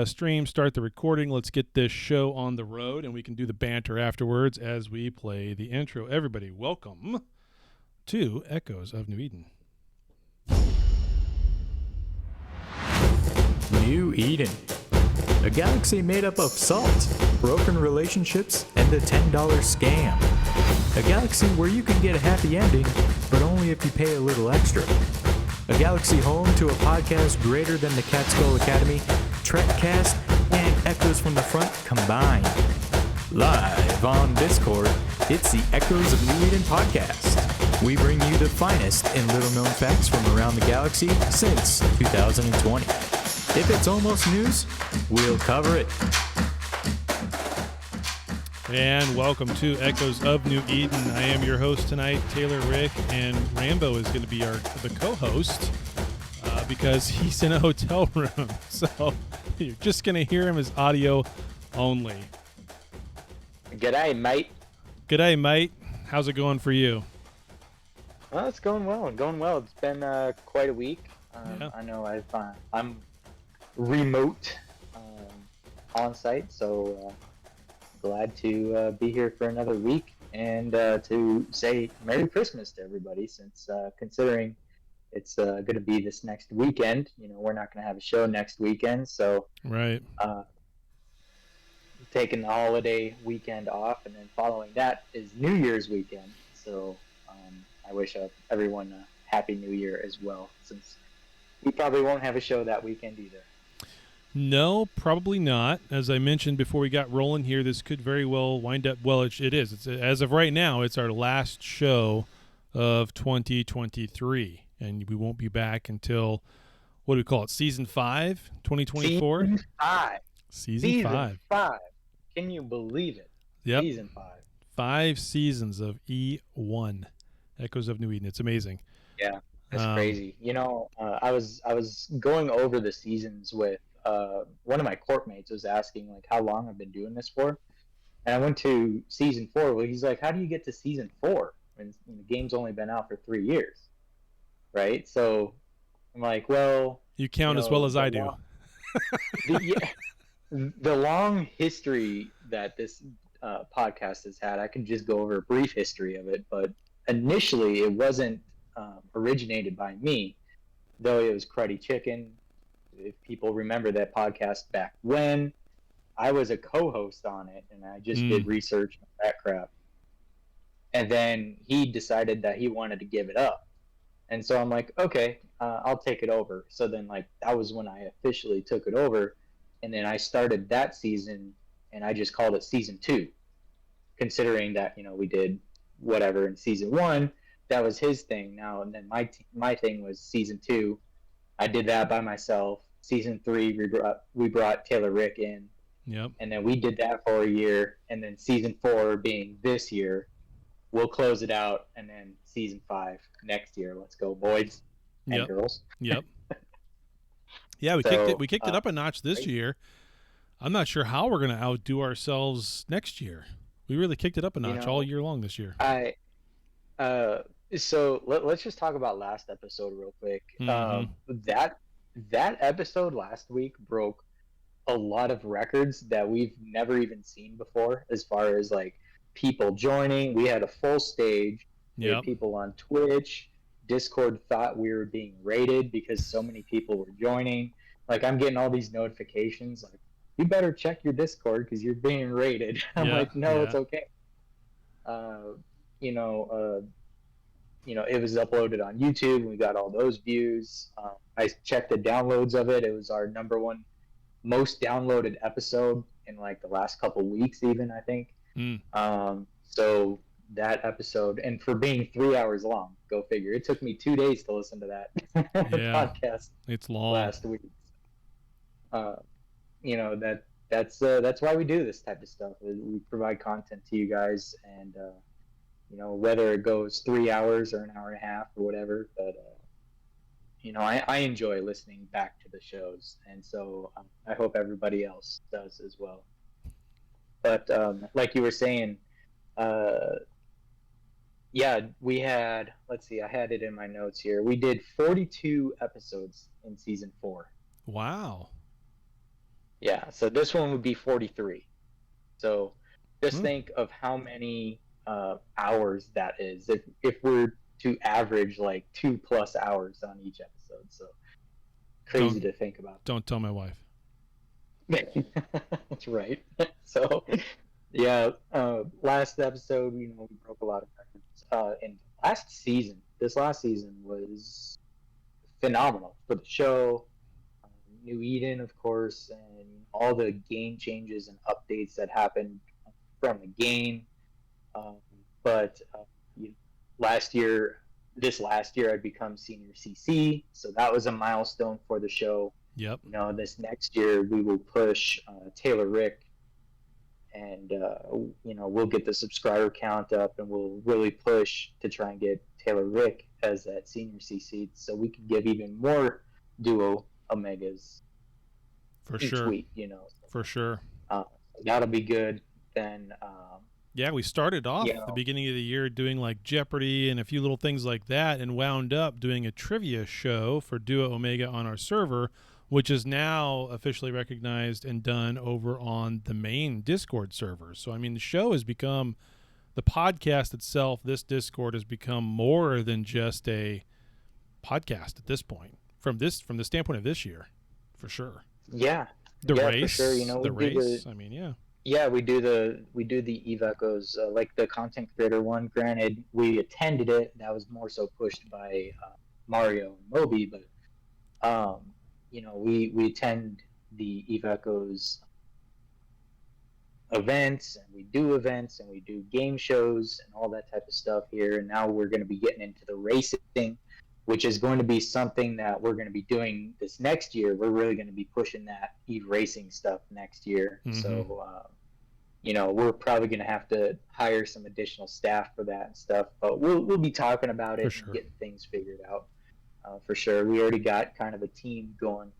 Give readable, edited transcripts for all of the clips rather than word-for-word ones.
Stream, start the recording. Let's get this show on the road, and we can do the banter afterwards as we play the intro. Everybody, welcome to Echoes of New Eden. New Eden, a galaxy made up of salt, broken relationships, and a $10 scam. A galaxy where you can get a happy ending, but only if you pay a little extra. A galaxy home to a podcast greater than the Catskill Academy, Trekcast, and Echoes from the Front combined. Live on Discord, it's the Echoes of New Eden podcast. We bring you the finest in little-known facts from around the galaxy since 2020. If it's almost news, we'll cover it. And welcome to Echoes of New Eden. I am your host tonight, Taylor Rick, and Rambo is going to be the co-host because he's in a hotel room. So you're just going to hear him as audio only. G'day, mate. G'day, mate. How's it going for you? Well, it's going well. It's been quite a week. Yeah. I know I'm remote on site, so glad to be here for another week and to say Merry Christmas to everybody, since considering it's going to be this next weekend. You know, we're not going to have a show next weekend, so right. Taking the holiday weekend off, and then following that is New Year's weekend. So I wish everyone a Happy New Year as well, since we probably won't have a show that weekend either. No, probably not. As I mentioned before we got rolling here, this could very well wind up. Well, it is. It's as of right now, it's our last show of 2023, and we won't be back until, what do we call it? Season 5, 2024. Season 5. 5. Can you believe it? Yep. Season 5. 5 seasons of EONE, Echoes of New Eden. It's amazing. Yeah, that's crazy. You know, I was going over the seasons with one of my court mates was asking like how long I've been doing this for, and I went to season 4. Well, he's like, how do you get to season 4 when the game's only been out for 3 years, right? So I'm like, well, you count as well as I do. The long history that this podcast has had, I can just go over a brief history of it. But initially, it wasn't originated by me, though it was Cruddy Chicken. If people remember that podcast back when, I was a co-host on it, and I just did research on that crap. And then he decided that he wanted to give it up. And so I'm like, okay, I'll take it over. So then, like, that was when I officially took it over. And then I started that season, and I just called it season 2, considering that, you know, we did whatever in season 1. That was his thing now. And then my thing was season 2. I did that by myself. Season 3, we brought Taylor Rick in. Yep. And then we did that for a year. And then season 4 being this year, we'll close it out. And then season 5 next year. Let's go, boys and girls. Yep. Yeah, we kicked it up a notch this year. I'm not sure how we're going to outdo ourselves next year. We really kicked it up a notch all year long this year. So let's just talk about last episode real quick. Mm-hmm. That episode last week broke a lot of records that we've never even seen before, as far as like people joining. We had a full stage. We had people on Twitch. Discord thought we were being raided because so many people were joining. Like, I'm getting all these notifications like, you better check your Discord because you're being raided. I'm like, no, it's okay. It was uploaded on YouTube, and we got all those views. I checked the downloads of it. It was our number 1 most downloaded episode in like the last couple weeks, even, I think. So that episode, and for being 3 hours long, go figure. It took me 2 days to listen to that podcast. It's long. Last week. That's why we do this type of stuff. We provide content to you guys, and whether it goes 3 hours or an hour and a half or whatever, but I enjoy listening back to the shows, and so I hope everybody else does as well. But like you were saying, we had, let's see, I had it in my notes here. We did 42 episodes in season 4. Wow. Yeah, so this one would be 43. So just Hmm. think of how many hours that is if we're to average like 2+ hours on each episode. So crazy Don't to think about. don't tell my wife. That's right. So yeah, last episode, we broke a lot of records. And this last season was phenomenal for the show. New Eden, of course, and all the game changes and updates that happened from the game. Um, but you know, last year, this last year, I'd become senior CC, so that was a milestone for the show. Yep. This next year we will push Taylor Rick, and we'll get the subscriber count up, and we'll really push to try and get Taylor Rick as that senior CC, so we can give even more duo omegas For each sure. week. For sure. Uh, that'll be good. Then, Yeah, we started off you at the know, beginning of the year doing like Jeopardy and a few little things like that, and wound up doing a trivia show for Duo Omega on our server, which is now officially recognized and done over on the main Discord server. So, I mean, the show has become, the podcast itself, this Discord has become more than just a podcast at this point, from the standpoint of this year, for sure. yeah, The yeah, for sure. race, We do the I mean, yeah. Yeah, we do the Evecos, like the content creator one. Granted, we attended it. That was more so pushed by Mario and Moby, but we attend the Evecos events, and we do events, and we do game shows and all that type of stuff here. And now we're going to be getting into the racing, which is going to be something that we're going to be doing this next year. We're really going to be pushing that racing stuff next year. Mm-hmm. So we're probably going to have to hire some additional staff for that and stuff, but we'll be talking about it sure. and getting things figured out. For sure, we already got kind of a team going,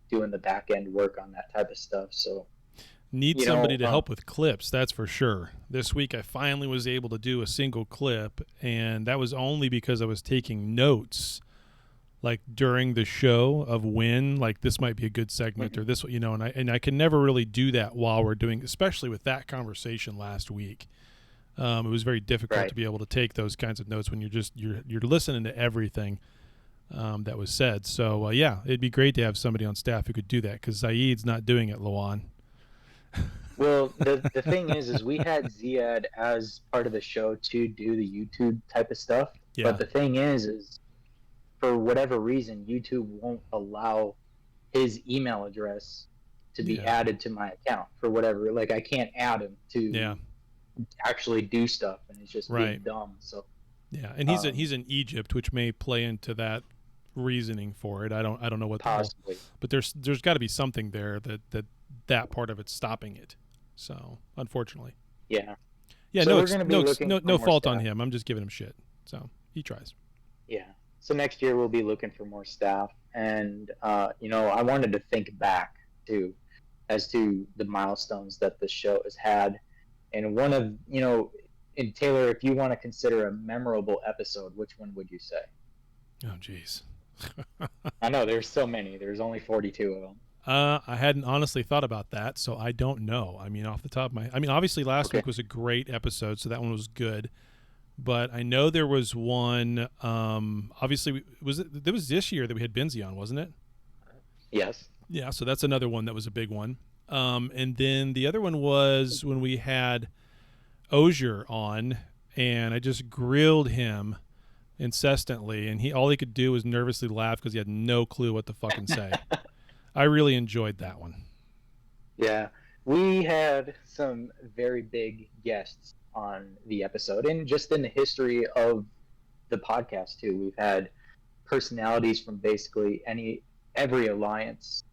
doing the back end work on that type of stuff. So need somebody to help with clips, that's for sure. This week I finally was able to do a single clip, and that was only because I was taking notes like during the show of when, like, this might be a good segment or this, and I can never really do that while we're doing, especially with that conversation last week. It was very difficult to be able to take those kinds of notes when you're listening to everything that was said. So yeah, it'd be great to have somebody on staff who could do that, because Zaid's not doing it, Lawan. Well, the thing is we had Ziad as part of the show to do the YouTube type of stuff. Yeah. But the thing is for whatever reason, YouTube won't allow his email address to be added to my account for whatever. Like, I can't add him to actually do stuff, and it's just being dumb. So yeah, and he's in Egypt, which may play into that reasoning for it. I don't know what possibly, but there's got to be something there that part of it's stopping it. So unfortunately, yeah, so no fault staff on him. I'm just giving him shit. So he tries. Yeah. So next year we'll be looking for more staff, and I wanted to think back too, as to the milestones that the show has had, and one of and Taylor, if you want to consider a memorable episode, which one would you say? Oh, jeez. I know there's so many. There's only 42 of them. I hadn't honestly thought about that, so I don't know. I mean, off the top of my, obviously last week was a great episode, so that one was good. But I know there was one. Obviously, it was this year that we had Benzie on, wasn't it? Yes. Yeah, so that's another one that was a big one. And then the other one was when we had Ozier on, and I just grilled him incessantly, and all he could do was nervously laugh because he had no clue what to fucking say. I really enjoyed that one. Yeah, we had some very big guests on the episode, and just in the history of the podcast too. We've had personalities from basically every alliance,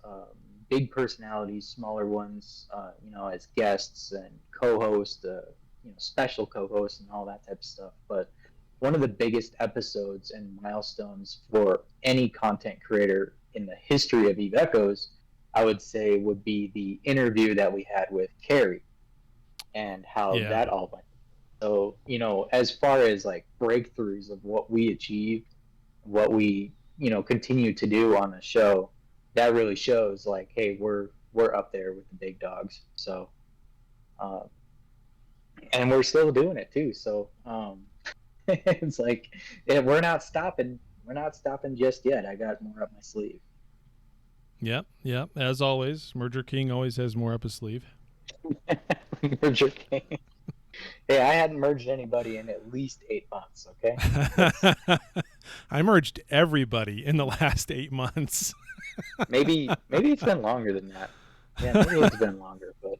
big personalities, smaller ones, as guests and co-hosts, special co-hosts and all that type of stuff. But one of the biggest episodes and milestones for any content creator in the history of Eve Echoes, I would say, would be the interview that we had with Carrie and how that all went. So, as far as like breakthroughs of what we achieved, what we, continue to do on the show, that really shows like, hey, we're we're up there with the big dogs. So, and we're still doing it too. So it's like, yeah, we're not stopping. We're not stopping just yet. I got more up my sleeve. Yep. Yep. As always, Merger King always has more up his sleeve. Merger King. Hey, I hadn't merged anybody in at least 8 months. Okay. I merged everybody in the last 8 months. maybe it's been longer than that. Yeah, maybe it's been longer, but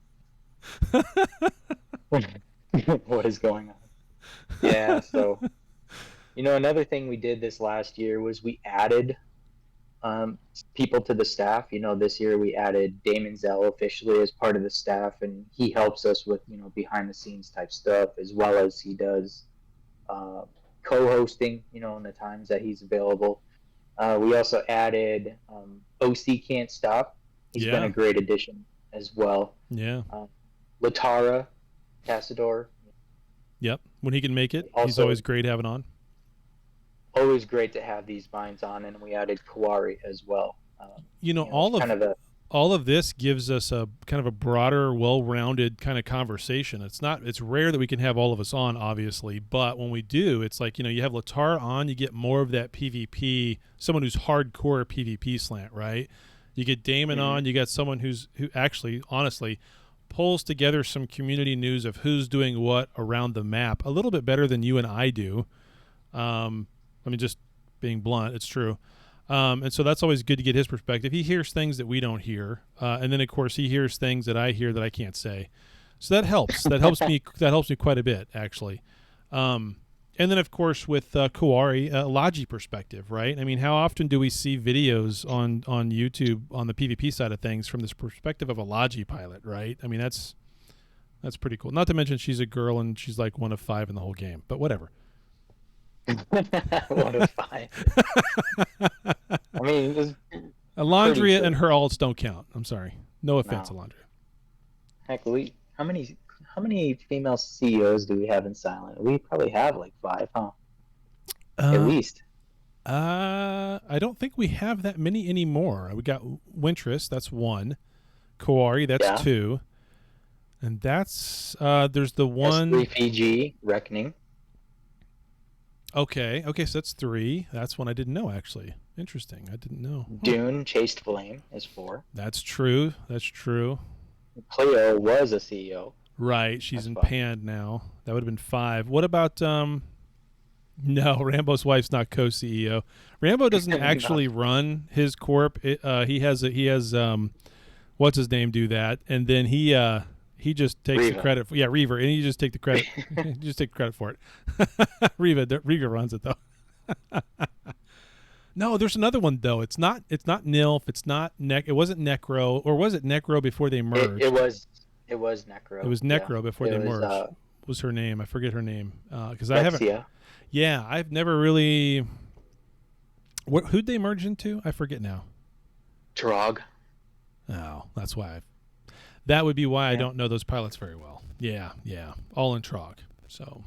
what is going on? Yeah, so another thing we did this last year was we added people to the staff. This year we added Damon Zell officially as part of the staff, and he helps us with behind the scenes type stuff, as well as he does co-hosting in the times that he's available. We also added OC Can't Stop. He's been a great addition as well. Yeah. Latara Casador. Yep. When he can make it, Also, he's always great having on. Always great to have these minds on, and we added Kawari as well. All of this gives us a kind of a broader, well-rounded kind of conversation. It's rare that we can have all of us on, obviously, but when we do, it's like, you have Latara on, you get more of that PvP, someone who's hardcore PvP slant, right? You get Damon on, you got someone who actually, honestly, pulls together some community news of who's doing what around the map a little bit better than you and I do. I mean, just being blunt, it's true. And so that's always good to get his perspective. He hears things that we don't hear. And then, of course, he hears things that I hear that I can't say. So that helps. That helps me quite a bit, actually. And then, of course, with Kawari, Logi perspective, right? I mean, how often do we see videos on YouTube on the PvP side of things from this perspective of a Logi pilot, right? I mean, that's pretty cool. Not to mention she's a girl and she's like 1 of 5 in the whole game, but whatever. 1 of 5. I mean, Alondria and her alts don't count. I'm sorry. No offense, Alondria. Heck, how many female CEOs do we have in Silent? We probably have like 5, huh? At least. I don't think we have that many anymore. We got Wintress, that's 1. Kawari, that's 2. And that's there's the one S3PG Reckoning. Okay, so that's 3. That's one I didn't know, actually. Interesting. I didn't know. Dune Chased Flame is 4. That's true. Cleo was a CEO. Right. She's in Pand now. That would have been 5. What about no, Rambo's wife's not co-CEO. Rambo doesn't actually run his corp. He has what's his name do that, and then he just takes the credit for Reaver, and you just take the credit. You just take the credit for it. Reaver runs it though. No, there's another one though. It's not Nilf. It's not It wasn't Necro, or was it Necro before they merged? It was Necro. It was Necro before they merged. What was her name? I forget her name because I haven't. Yeah, I've never really. Who'd they merge into? I forget now. Trog. Oh, that's why. That would be why I don't know those pilots very well. Yeah, all in Trog. So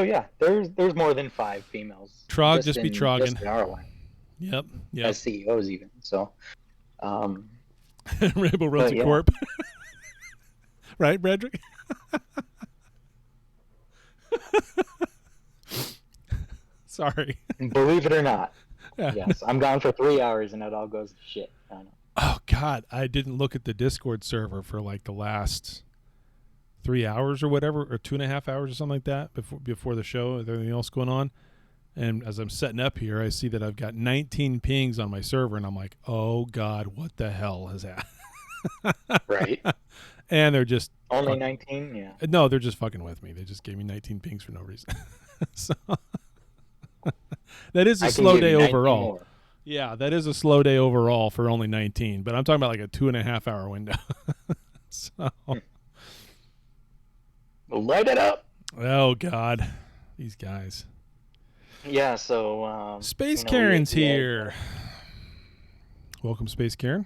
yeah, there's more than 5 females. Trog just be trogging. Just in our line. Yep. As CEOs even. So. Rambo runs a corp. Right, Bradrick? Sorry. Believe it or not. Yeah. Yes, I'm gone for 3 hours and it all goes to shit. I know. Oh God, I didn't look at the Discord server for like the last 3 hours or whatever, or 2.5 hours or something like that before the show. With everything else going on, and as I'm setting up here, I see that I've got 19 pings on my server, and I'm like, oh God, what the hell is that? Right. And they're just only 19. Yeah. No, they're just fucking with me. They just gave me 19 pings for no reason. So that is a slow day overall. More. Yeah, that is a slow day overall for only 19, but I'm talking about like a 2.5 hour window. So light it up. Oh God, these guys. Yeah, so Space Karen's here. Welcome, Space Karen.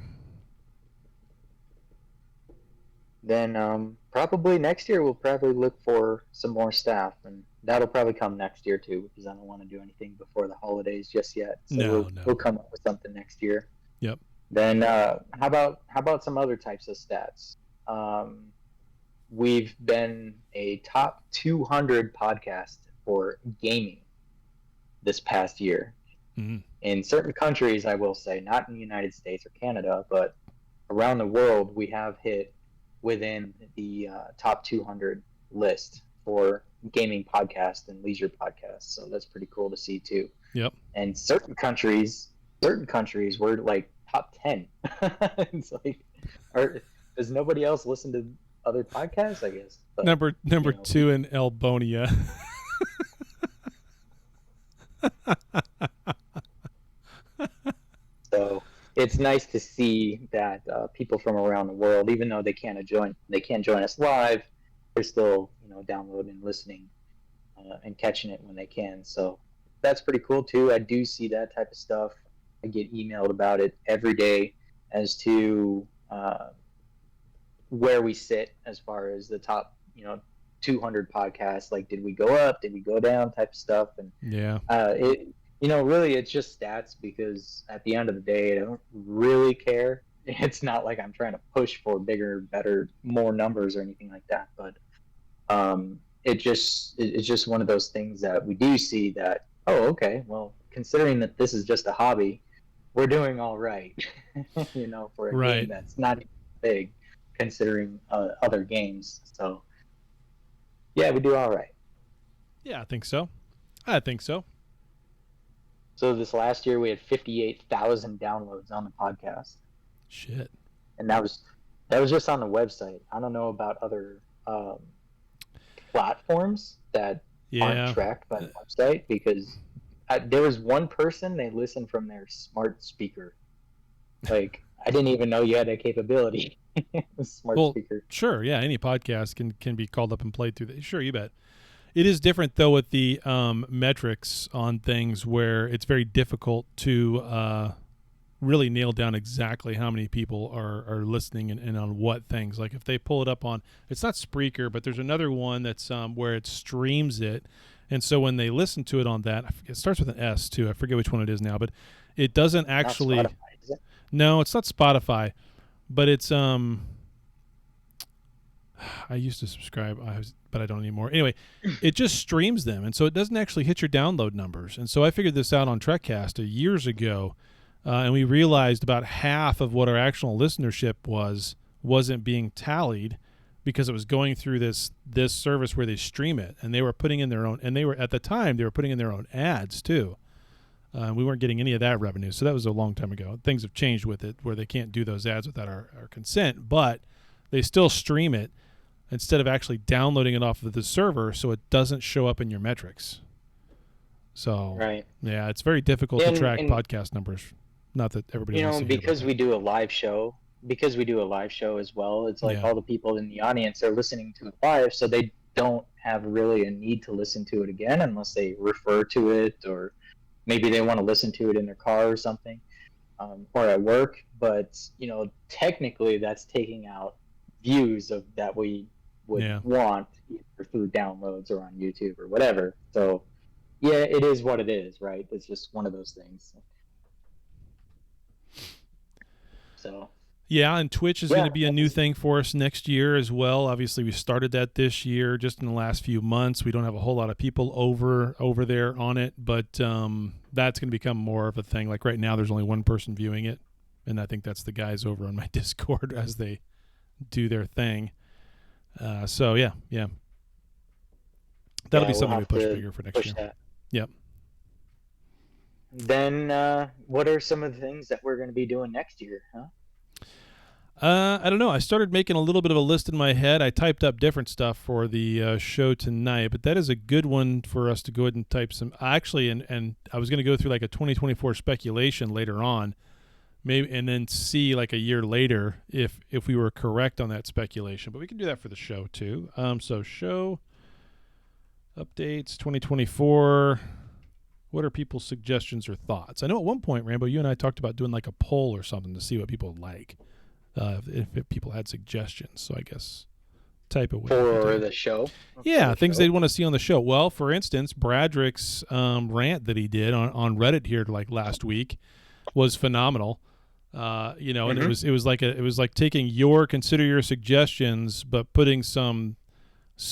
Then probably next year we'll probably look for some more staff, and that'll probably come next year too, because I don't want to do anything before the holidays just yet. So we'll come up with something next year. Yep. Then how about some other types of stats? We've been a top 200 podcast for gaming this past year. Mm-hmm. In certain countries, I will say, not in the United States or Canada, but around the world, we have hit within the top 200 list for gaming podcasts and leisure podcasts. So that's pretty cool to see too. Yep. And certain countries were like top 10. It's like, does nobody else listen to other podcasts? I guess. But, number 2 in Albonia. So it's nice to see that people from around the world, even though they can't join us live, they're still downloading and listening and catching it when they can. So that's pretty cool too. I do see that type of stuff. I get emailed about it every day as to where we sit as far as the top 200 podcasts. Like, did we go up? Did we go down? Type of stuff. And Yeah. really, it's just stats, because at the end of the day, I don't really care. It's not like I'm trying to push for bigger, better, more numbers or anything like that. But it's just one of those things that we do see that, oh, okay, well, considering that this is just a hobby, we're doing all right. For a Right. game that's not big, considering other games. So yeah, we do all right. Yeah, I think so. So this last year we had 58,000 downloads on the podcast, Shit. and that was just on the website. I don't know about other platforms that Yeah. aren't tracked by the website, because there was one person, they listened from their smart speaker. Like, I didn't even know you had that capability. Smart speaker. Sure. Yeah. Any podcast can be called up and played through that. Sure. You bet. It is different though with the metrics on things, where it's very difficult to really nail down exactly how many people are listening and on what things. Like if they pull it up on, it's not Spreaker, but there's another one that's where it streams it. And so when they listen to it on that, it starts with an S too. I forget which one it is now, but it doesn't actually. Not Spotify, is it? No, it's not Spotify, but it's I used to subscribe, but I don't anymore. Anyway, it just streams them, and so it doesn't actually hit your download numbers. And so I figured this out on Trekcast years ago, and we realized about half of what our actual listenership wasn't being tallied, because it was going through this service where they stream it, and they were putting in their own, and at the time they were putting in their own ads too. We weren't getting any of that revenue, so that was a long time ago. Things have changed with it, where they can't do those ads without our consent, but they still stream it instead of actually downloading it off of the server, so it doesn't show up in your metrics. So, right. Yeah, it's very difficult to track podcast numbers. Not that everybody wants to hear because about we do a live show, as well, it's like all the people in the audience are listening to it live, so they don't have really a need to listen to it again unless they refer to it, or maybe they want to listen to it in their car or something, or at work. But technically that's taking out views of that we would want, either through downloads or on YouTube or whatever. So yeah, it is what it is, right? It's just one of those things. So yeah, and Twitch is going to be a new thing for us next year as well. Obviously, we started that this year, just in the last few months. We don't have a whole lot of people over there on it, but that's going to become more of a thing. Like right now, there's only one person viewing it, and I think that's the guys over on my Discord as they do their thing. So yeah, that'll be something we push bigger for next year. That. Yep. Then what are some of the things that we're going to be doing next year, huh? I don't know. I started making a little bit of a list in my head. I typed up different stuff for the show tonight, but that is a good one for us to go ahead and type some. Actually, and I was going to go through like a 2024 speculation later on, maybe, and then see like a year later if we were correct on that speculation. But we can do that for the show too. So show updates 2024. What are people's suggestions or thoughts? I know at one point, Rambo, you and I talked about doing like a poll or something to see what people like. If people had suggestions, so I guess type of for the show. Yeah, things they'd want to see on the show. Well, for instance, Bradrick's rant that he did on Reddit here like last week was phenomenal. And it was like taking consider your suggestions, but putting some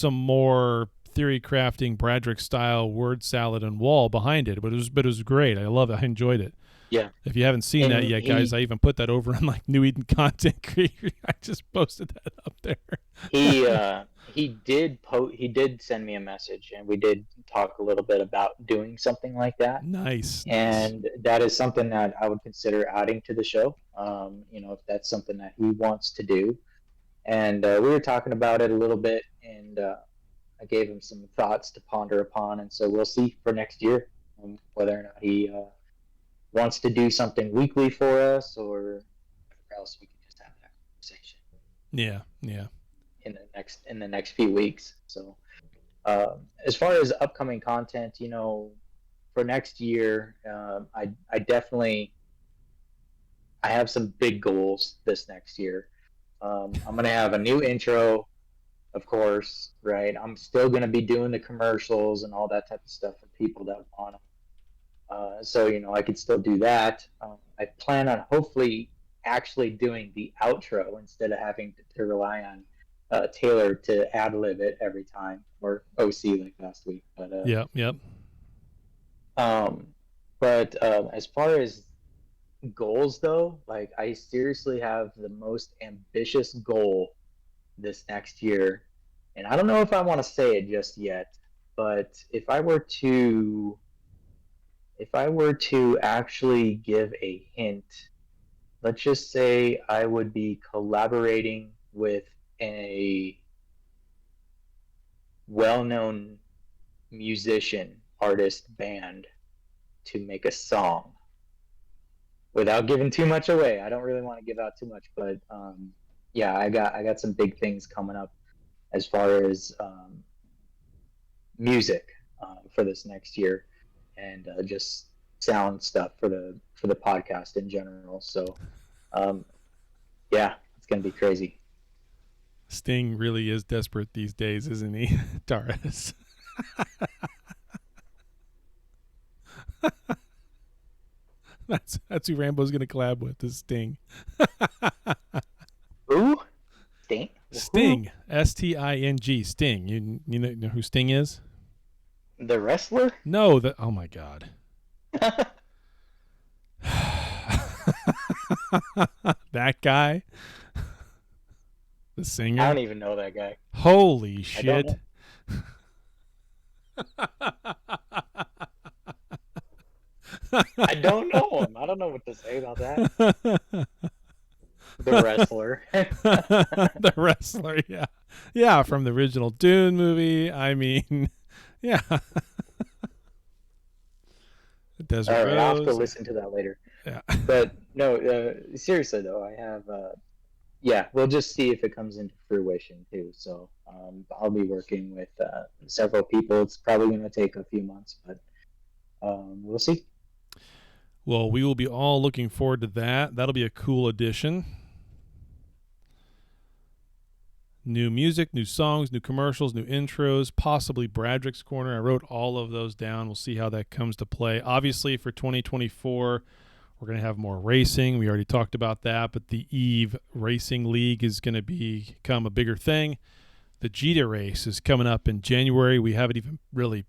more theory crafting Bradrick style word salad and wall behind it. But it was great. I love it. I enjoyed it. Yeah. If you haven't seen that yet, guys, I even put that over on like New Eden Content Creator. I just posted that up there. He did send me a message, and we did talk a little bit about doing something like that. Nice. And that is something that I would consider adding to the show. If that's something that he wants to do. And we were talking about it a little bit, and I gave him some thoughts to ponder upon. And so we'll see for next year whether or not he wants to do something weekly for us, or else we can just have that conversation. Yeah. In the next few weeks. So as far as upcoming content, for next year, I definitely have some big goals this next year. I'm gonna have a new intro, of course, right? I'm still gonna be doing the commercials and all that type of stuff for people that want them. So I could still do that. I plan on hopefully actually doing the outro instead of having to rely on Taylor to ad-lib it every time, or OC like last week. But Yep. But as far as goals though, like I seriously have the most ambitious goal this next year, and I don't know if I want to say it just yet, but if I were to actually give a hint, let's just say I would be collaborating with a well-known musician, artist, band to make a song. Without giving too much away, I don't really want to give out too much, but I got some big things coming up as far as music for this next year, and just sound stuff for the podcast in general. So it's gonna be crazy. Sting really is desperate these days, isn't he, Taurus? That's who Rambo's going to collab with, is Sting. Who? Sting? Sting. S-T-I-N-G. Sting. You know who Sting is? The wrestler? No. Oh, my God. That guy? The singer? I don't even know that guy. Holy shit. I don't know him. I don't know what to say about that. The wrestler. The wrestler, yeah. Yeah, from the original Dune movie. I mean, yeah. Desert All right, Rose. I'll have to listen to that later. Yeah. But no, seriously though, I have we'll just see if it comes into fruition too. So I'll be working with several people. It's probably going to take a few months, but we'll see. Well, we will be all looking forward to that. That'll be a cool addition. New music, new songs, new commercials, new intros, possibly Bradrick's Corner. I wrote all of those down. We'll see how that comes to play. Obviously, for 2024, we're going to have more racing. We already talked about that, but the EVE Racing League is going to become a bigger thing. The GTA race is coming up in January. We haven't even really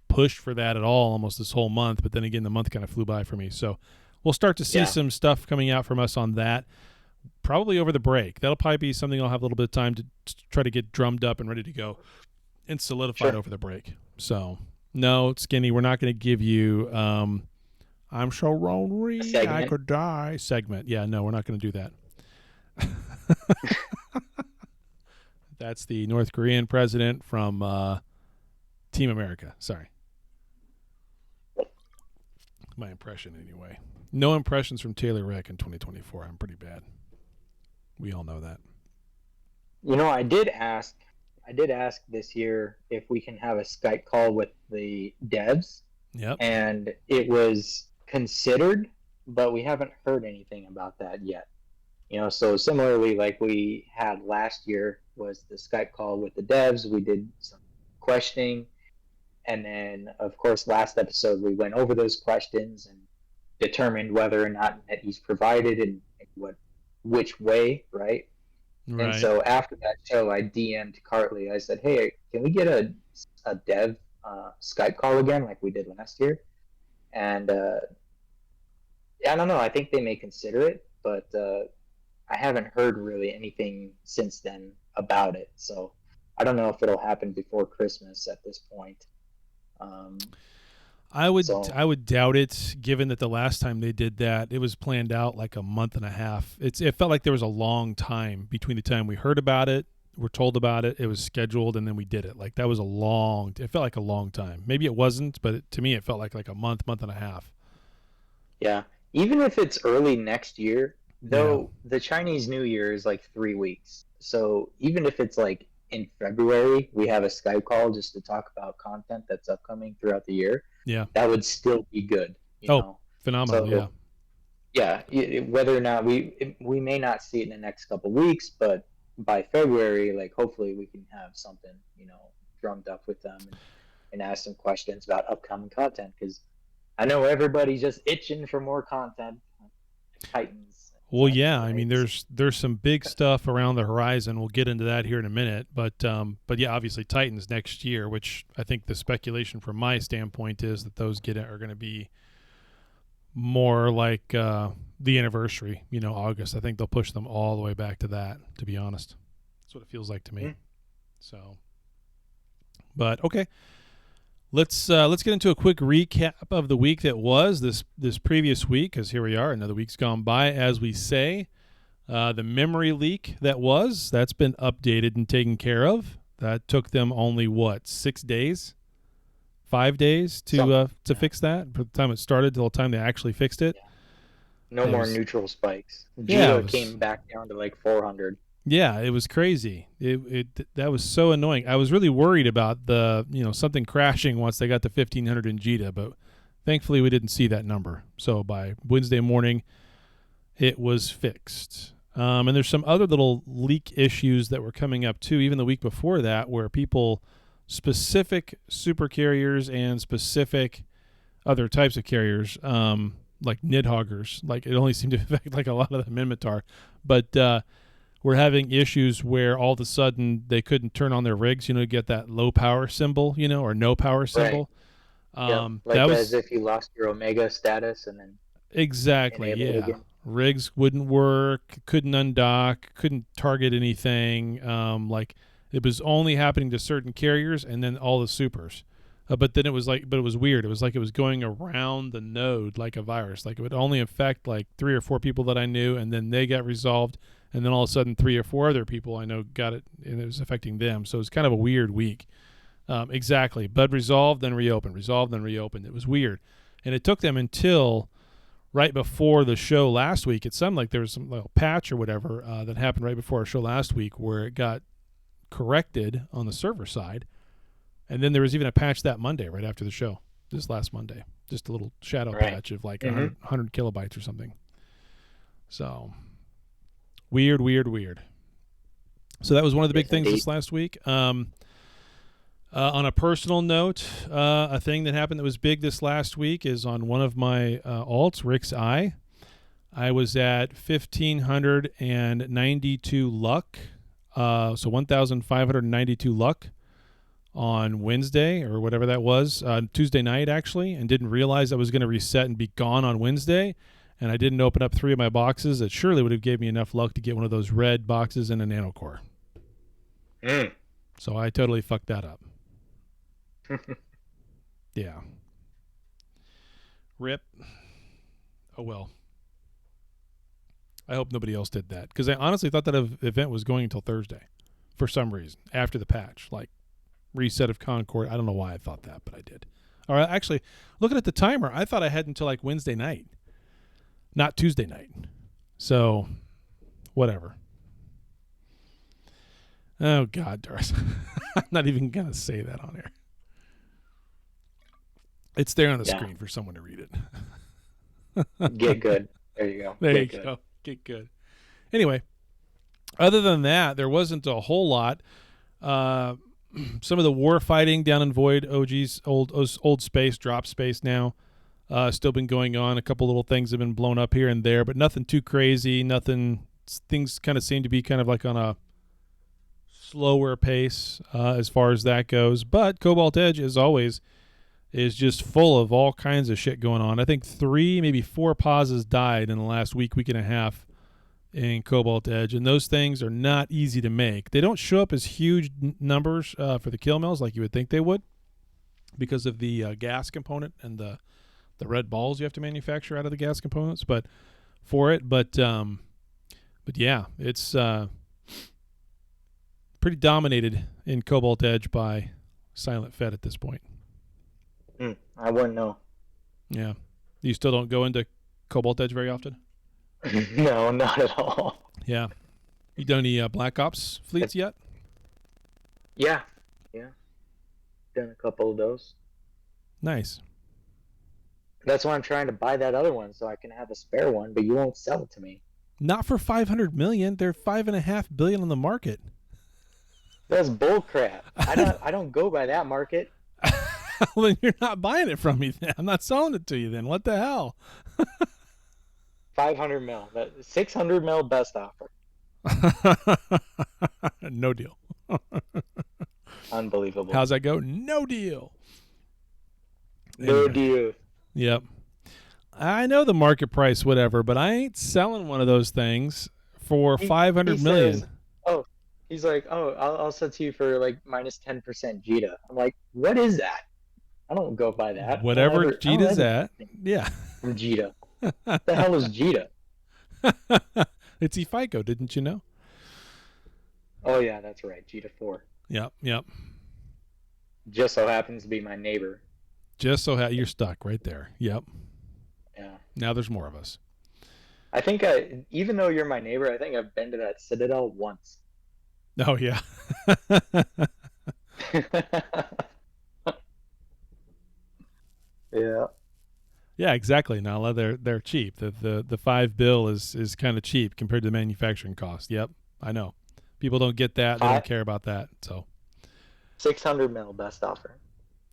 pushed for that at all almost this whole month, but then again, the month kind of flew by for me. So we'll start to see some stuff coming out from us on that, probably over the break. That'll probably be something I'll have a little bit of time to try to get drummed up and ready to go and solidified over the break. So no, Skinny, we're not going to give you I'm so lonely I could die segment. Yeah, no, we're not going to do that. That's the North Korean president from Team America. Sorry. My impression, anyway. No impressions from Taylor Rick in 2024. I'm pretty bad. We all know that. I did ask this year if we can have a Skype call with the devs. Yep. And it was considered, but we haven't heard anything about that yet. So similarly, like we had last year, was the Skype call with the devs. We did some questioning. And then, of course, last episode, we went over those questions, and determined whether or not he's provided and which way, right? And Right. so after that show, I DM'd Cartley. I said, "Hey, can we get a dev Skype call again, like we did last year?" And I don't know. I think they may consider it, but I haven't heard really anything since then about it. So I don't know if it'll happen before Christmas at this point. Um, I would so I would doubt it, given that the last time they did that, it was planned out like a month and a half. It felt like there was a long time between the time we heard about it, were told about it, it was scheduled, and then we did it. Like that was a long. It felt like a long time. Maybe it wasn't, but to me, it felt like a month and a half. yeah, even if it's early next year, Yeah. though, the Chinese New Year is like 3 weeks. So even if it's like in February, we have a Skype call just to talk about content that's upcoming throughout the year, Yeah. that would still be good, you Oh, know. phenomenal. Yeah. So yeah, whether or not we may not see it in the next couple weeks, but by February, like hopefully we can have something, drummed up with them and ask some questions about upcoming content because I know everybody's just itching for more content. Titans, Well, such, yeah. I mean, right? there's some big stuff around the horizon. We'll get into that here in a minute. But yeah, obviously Titans next year, which I think the speculation from my standpoint is that those are going to be more like the anniversary. August. I think they'll push them all the way back to that. To be honest, that's what it feels like to me. Mm. So, but okay. Let's get into a quick recap of the week that was this previous week, because here we are, another week's gone by, as we say. The memory leak that's been updated and taken care of. That took them only 6 days, 5 days to Yeah. fix that. From the time it started till the time they actually fixed it. Yeah. No It more was neutral spikes. yeah, it Judah was came back down to like 400. Yeah, it was crazy. That was so annoying. I was really worried about something crashing once they got to 1500 in Jita, but thankfully we didn't see that number. So by Wednesday morning, it was fixed. And there's some other little leak issues that were coming up too, even the week before that, where specific super carriers and specific other types of carriers, like nidhoggers, like it only seemed to affect like a lot of the Minmatar, but we're having issues where all of a sudden they couldn't turn on their rigs, get that low power symbol, or no power symbol. Right. Yep. Like That as was if you lost your Omega status and then exactly, enable it yeah. again. Rigs wouldn't work, couldn't undock, couldn't target anything. Like it was only happening to certain carriers and then all the supers. But then it was weird. It was like it was going around the node like a virus. Like it would only affect like 3 or 4 people that I knew, and then they got resolved. And then all of a sudden 3 or 4 other people I know got it, and it was affecting them. So it was kind of a weird week. Exactly. Bud resolved, then reopened. Resolved, then reopened. It was weird. And it took them until right before the show last week. It sounded like there was some little patch or whatever that happened right before our show last week where it got corrected on the server side. And then there was even a patch that Monday right after the show, this last Monday. Just a little shadow patch of like 100 kilobytes or something. So weird. So that was one of the big things this last week. On a personal note, a thing that happened that was big this last week is on one of my alts, Rick's Eye. I was at 1,592 luck, so 1,592 luck on Wednesday or whatever that was, Tuesday night actually, and didn't realize I was going to reset and be gone on Wednesday. And I didn't open up 3 of my boxes. That surely would have gave me enough luck to get one of those red boxes and a nanocore. So I totally fucked that up. Yeah. Rip. Oh well. I hope nobody else did that, because I honestly thought that event was going until Thursday for some reason after the patch, like reset of Concord. I don't know why I thought that, but I did. All right, actually, looking at the timer, I thought I had until like Wednesday night, not Tuesday night. So, whatever. Oh God, Doris. I'm not even gonna say that on air. It's there on the screen for someone to read it. Get good. There you go. There you go. Get good. Anyway, other than that, there wasn't a whole lot. Some of the war fighting down in Void OG's old space, drop space now. still been going on. A couple little things have been blown up here and there, but nothing too crazy. Nothing. Things kind of seem to be kind of like on a slower pace as far as that goes. But Cobalt Edge, as always, is just full of all kinds of shit going on. I think 3, maybe 4 pauses died in the last week and a half in Cobalt Edge, and those things are not easy to make. They don't show up as huge numbers for the kill mills like you would think they would because of the gas component and the red balls you have to manufacture out of the gas components. But yeah, it's pretty dominated in Cobalt Edge by Silent Fed at this point. I wouldn't know. Yeah. You still don't go into Cobalt Edge very often? No, not at all. Yeah. You done any Black Ops fleets yet? Yeah. Done a couple of those. Nice. That's why I'm trying to buy that other one so I can have a spare one, but you won't sell it to me. Not for $500 million. They're $5.5 billion on the market. That's bullcrap. I don't go by that market. Well, then you're not buying it from me then. I'm not selling it to you then. What the hell? 500 mil. 600 mil best offer. No deal. Unbelievable. How's that go? No deal. No deal. Yep. I know the market price, whatever, but I ain't selling one of those things for $500 million. Says, he's like, I'll sell to you for like minus 10% JITA. I'm like, what is that? I don't go by that. Whatever JITA's at. Yeah. From JITA. What the hell is JITA? It's eFICO, didn't you know? Oh, yeah, that's right. JITA 4. Yep. Just so happens to be my neighbor. You're stuck right there. Yep. Yeah. Now there's more of us. I think even though you're my neighbor, I think I've been to that Citadel once. Oh, yeah. Yeah. Yeah, exactly. Now they're cheap. The $5 bill is kind of cheap compared to the manufacturing cost. Yep, I know. People don't get that. They don't care about that. So 600 mil best offer.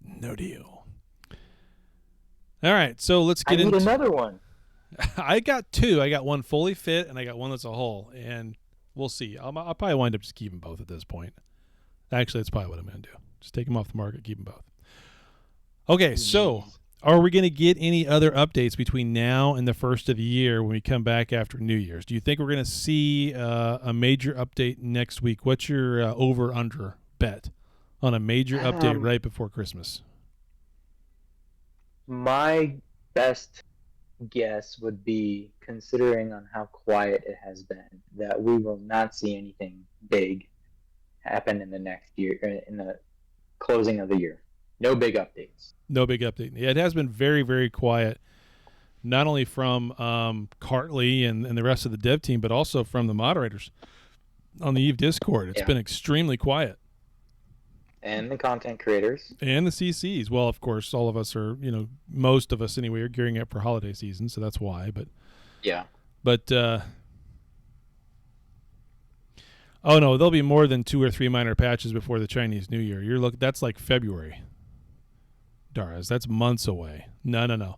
No deal. All right, so let's get into another one. I got 2. I got one fully fit, and I got one that's a hull, and we'll see. I'll probably wind up just keeping both at this point. Actually, that's probably what I'm going to do. Just take them off the market, keep them both. Okay, so are we going to get any other updates between now and the first of the year when we come back after New Year's? Do you think we're going to see a major update next week? What's your over-under bet on a major update right before Christmas? My best guess would be, considering on how quiet it has been, that we will not see anything big happen in the next year, in the closing of the year. No big updates. No big update. Yeah, it has been very, very quiet, not only from Cartley and the rest of the dev team, but also from the moderators on the EVE Discord. It's been extremely quiet. And the content creators. And the CCs. Well, of course, all of us are, most of us anyway, are gearing up for holiday season, so that's why. But yeah. But, oh no, there'll be more than 2 or 3 minor patches before the Chinese New Year. That's like February. Daraz, that's months away. No.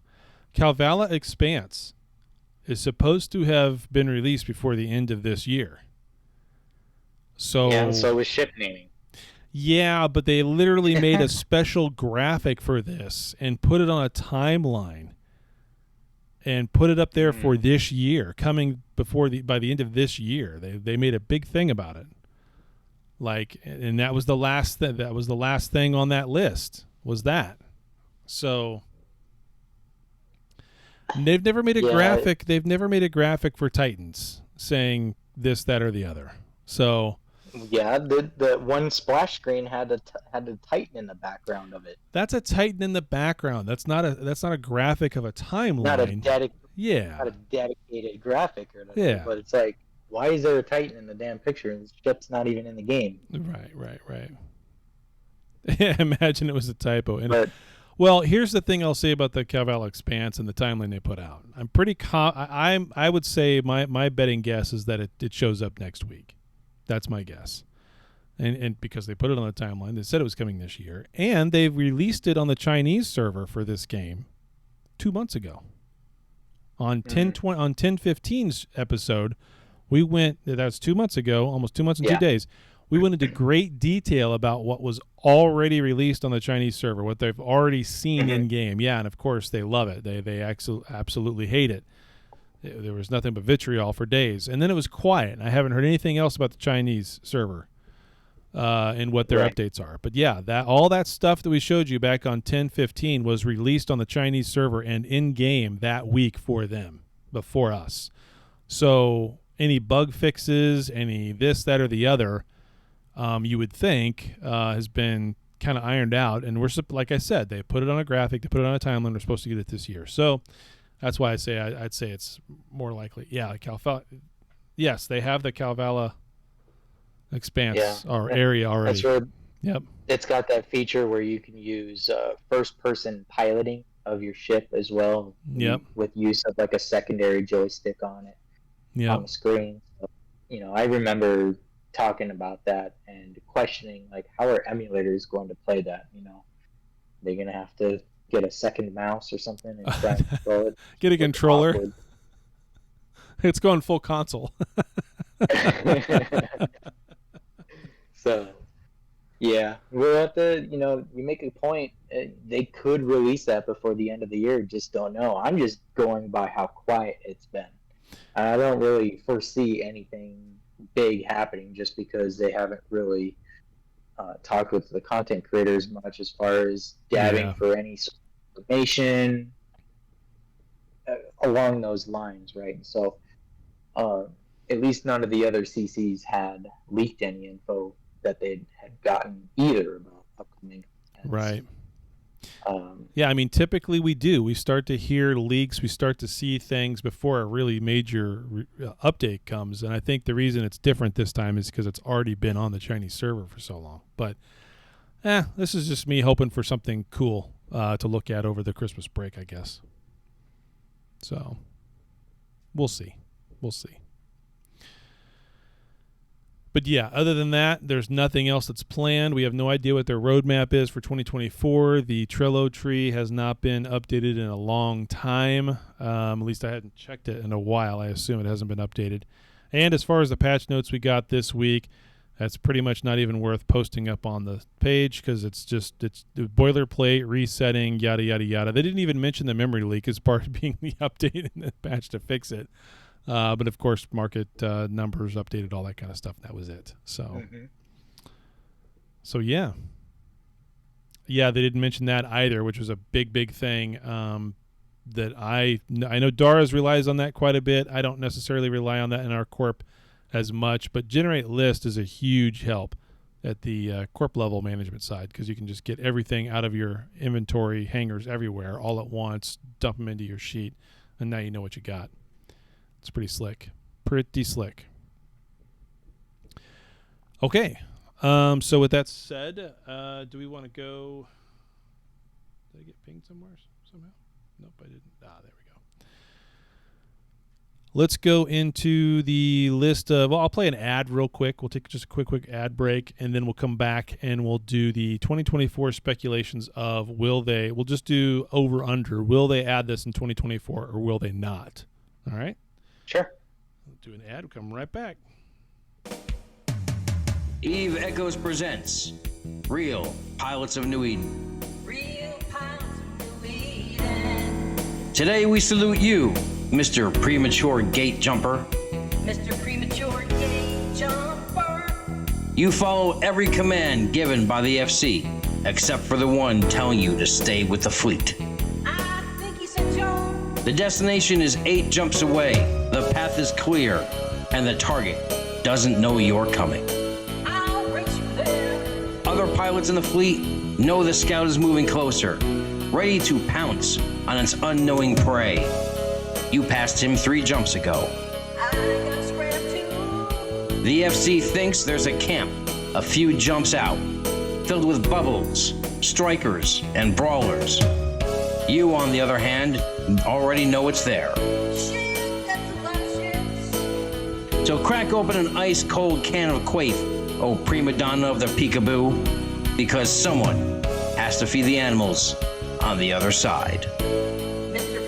Calvala Expanse is supposed to have been released before the end of this year. So and so was ship naming. Yeah, but they literally made a special graphic for this and put it on a timeline and put it up there for this year, coming by the end of this year. They made a big thing about it. And that was the last thing on that list was that. So they've never made a graphic. They've never made a graphic for Titans saying this, that, or the other. So yeah, the one splash screen had a Titan in the background of it. That's a Titan in the background. That's not a graphic of a timeline. Not a dedicated graphic or anything. Yeah. But it's like, why is there a Titan in the damn picture and the ship's not even in the game? Right. Imagine it was a typo. Well, here's the thing I'll say about the Calvala Expanse and the timeline they put out. I'm pretty I would say my betting guess is that it shows up next week. That's my guess. And because they put it on the timeline, they said it was coming this year, and they've released it on the Chinese server for this game 2 months ago. On 1015's episode, we went, that's 2 months ago, almost 2 months and 2 days. We went into great detail about what was already released on the Chinese server, what they've already seen in game. Yeah, and of course they love it. They absolutely hate it. There was nothing but vitriol for days, and then it was quiet. I haven't heard anything else about the Chinese server and what their updates are. But yeah, all that stuff that we showed you back on 1015 was released on the Chinese server and in game that week for them, before us. So any bug fixes, any this, that, or the other, you would think has been kind of ironed out. And we're, like I said, they put it on a graphic, they put it on a timeline. We're supposed to get it this year. So that's why I'd say it's more likely. Yeah, yes, they have the Calvala expanse or area already. That's where yep. It's got that feature where you can use first-person piloting of your ship as well. Yep. With use of like a secondary joystick on it. Yep. On the screen. So, I remember talking about that and questioning like how are emulators going to play that? They're gonna have to get a second mouse or something and try and control it. Get a controller. It's going full console. So, yeah, we're at the, you make a point. They could release that before the end of the year. Just don't know. I'm just going by how quiet it's been. I don't really foresee anything big happening just because they haven't really talked with the content creators much as far as dabbing for any sort of information along those lines, right? So, at least none of the other CCs had leaked any info that they had gotten either about upcoming events. Right. Yeah, I mean, typically we do. We start to hear leaks. We start to see things before a really major update comes. And I think the reason it's different this time is because it's already been on the Chinese server for so long. But this is just me hoping for something cool to look at over the Christmas break, I guess. So we'll see. We'll see. But yeah, other than that, there's nothing else that's planned. We have no idea what their roadmap is for 2024. The Trello tree has not been updated in a long time. At least I hadn't checked it in a while. I assume it hasn't been updated. And as far as the patch notes we got this week, that's pretty much not even worth posting up on the page because it's the boilerplate, resetting, yada, yada, yada. They didn't even mention the memory leak as part of being the update and the patch to fix it. But of course, market numbers updated, all that kind of stuff. That was it. So, so yeah, they didn't mention that either, which was a big thing. That I know Dara's relies on that quite a bit. I don't necessarily rely on that in our corp as much, but generate list is a huge help at the corp level management side because you can just get everything out of your inventory hangers everywhere all at once, dump them into your sheet, and now you know what you got. It's pretty slick. Pretty slick. Okay. So with that said, do we want to go... Did I get pinged somewhere somehow? Nope, I didn't. There we go. Let's go into the list of... Well, I'll play an ad real quick. We'll take just a quick ad break, and then we'll come back and we'll do the 2024 speculations of will they... We'll just do over-under. Will they add this in 2024 or will they not? All right? Sure. We'll do an ad. We'll come right back. Eve Echoes presents Real Pilots of New Eden. Real Pilots of New Eden. Today we salute you, Mr. Premature Gate Jumper. Mr. Premature Gate Jumper. You follow every command given by the FC, except for the one telling you to stay with the fleet. I think he said John. The destination is 8 jumps away, the path is clear, and the target doesn't know you're coming. I'll reach you there. Other pilots in the fleet know the scout is moving closer, ready to pounce on its unknowing prey. You passed him 3 jumps ago. I got scrap too. The FC thinks there's a camp a few jumps out, filled with bubbles, strikers, and brawlers. You, on the other hand, already know it's there. Shit, that's a lot of ships. So crack open an ice-cold can of quaif, oh prima donna of the peekaboo, because someone has to feed the animals on the other side. Mr.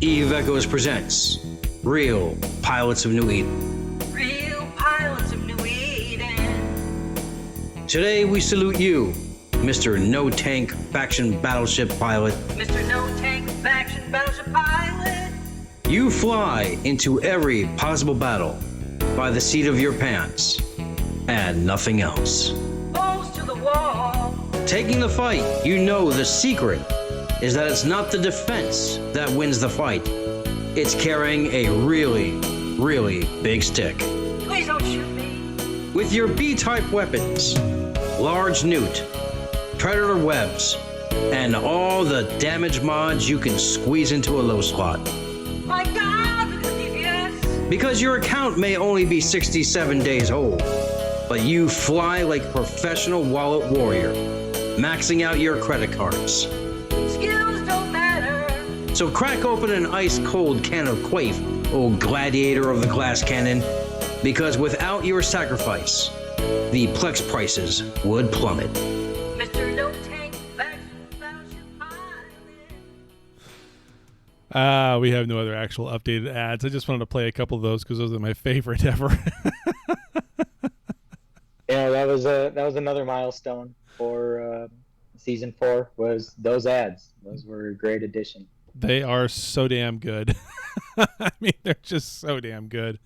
Eve Echoes presents Real Pilots of New Eden. Real pilots of New Eden. Today we salute you, Mr. No Tank Faction Battleship Pilot. Mr. No Tank Faction Battleship Pilot. You fly into every possible battle by the seat of your pants and nothing else. Balls to the wall. Taking the fight, you know the secret is that it's not the defense that wins the fight. It's carrying a really, really big stick. Please don't shoot me. With your B-type weapons, large newt, predator webs, and all the damage mods you can squeeze into a low slot. My God, look at the DPS. Because your account may only be 67 days old, but you fly like a professional wallet warrior, maxing out your credit cards. Skills don't matter. So crack open an ice-cold can of Quaif, old gladiator of the glass cannon, because without your sacrifice, the Plex prices would plummet. Mr. No Tank Faction Battleship Pilot. We have no other actual updated ads. I just wanted to play a couple of those because those are my favorite ever. Yeah, that was another milestone for season 4. Was those ads? Those were a great addition. They are so damn good. I mean, they're just so damn good.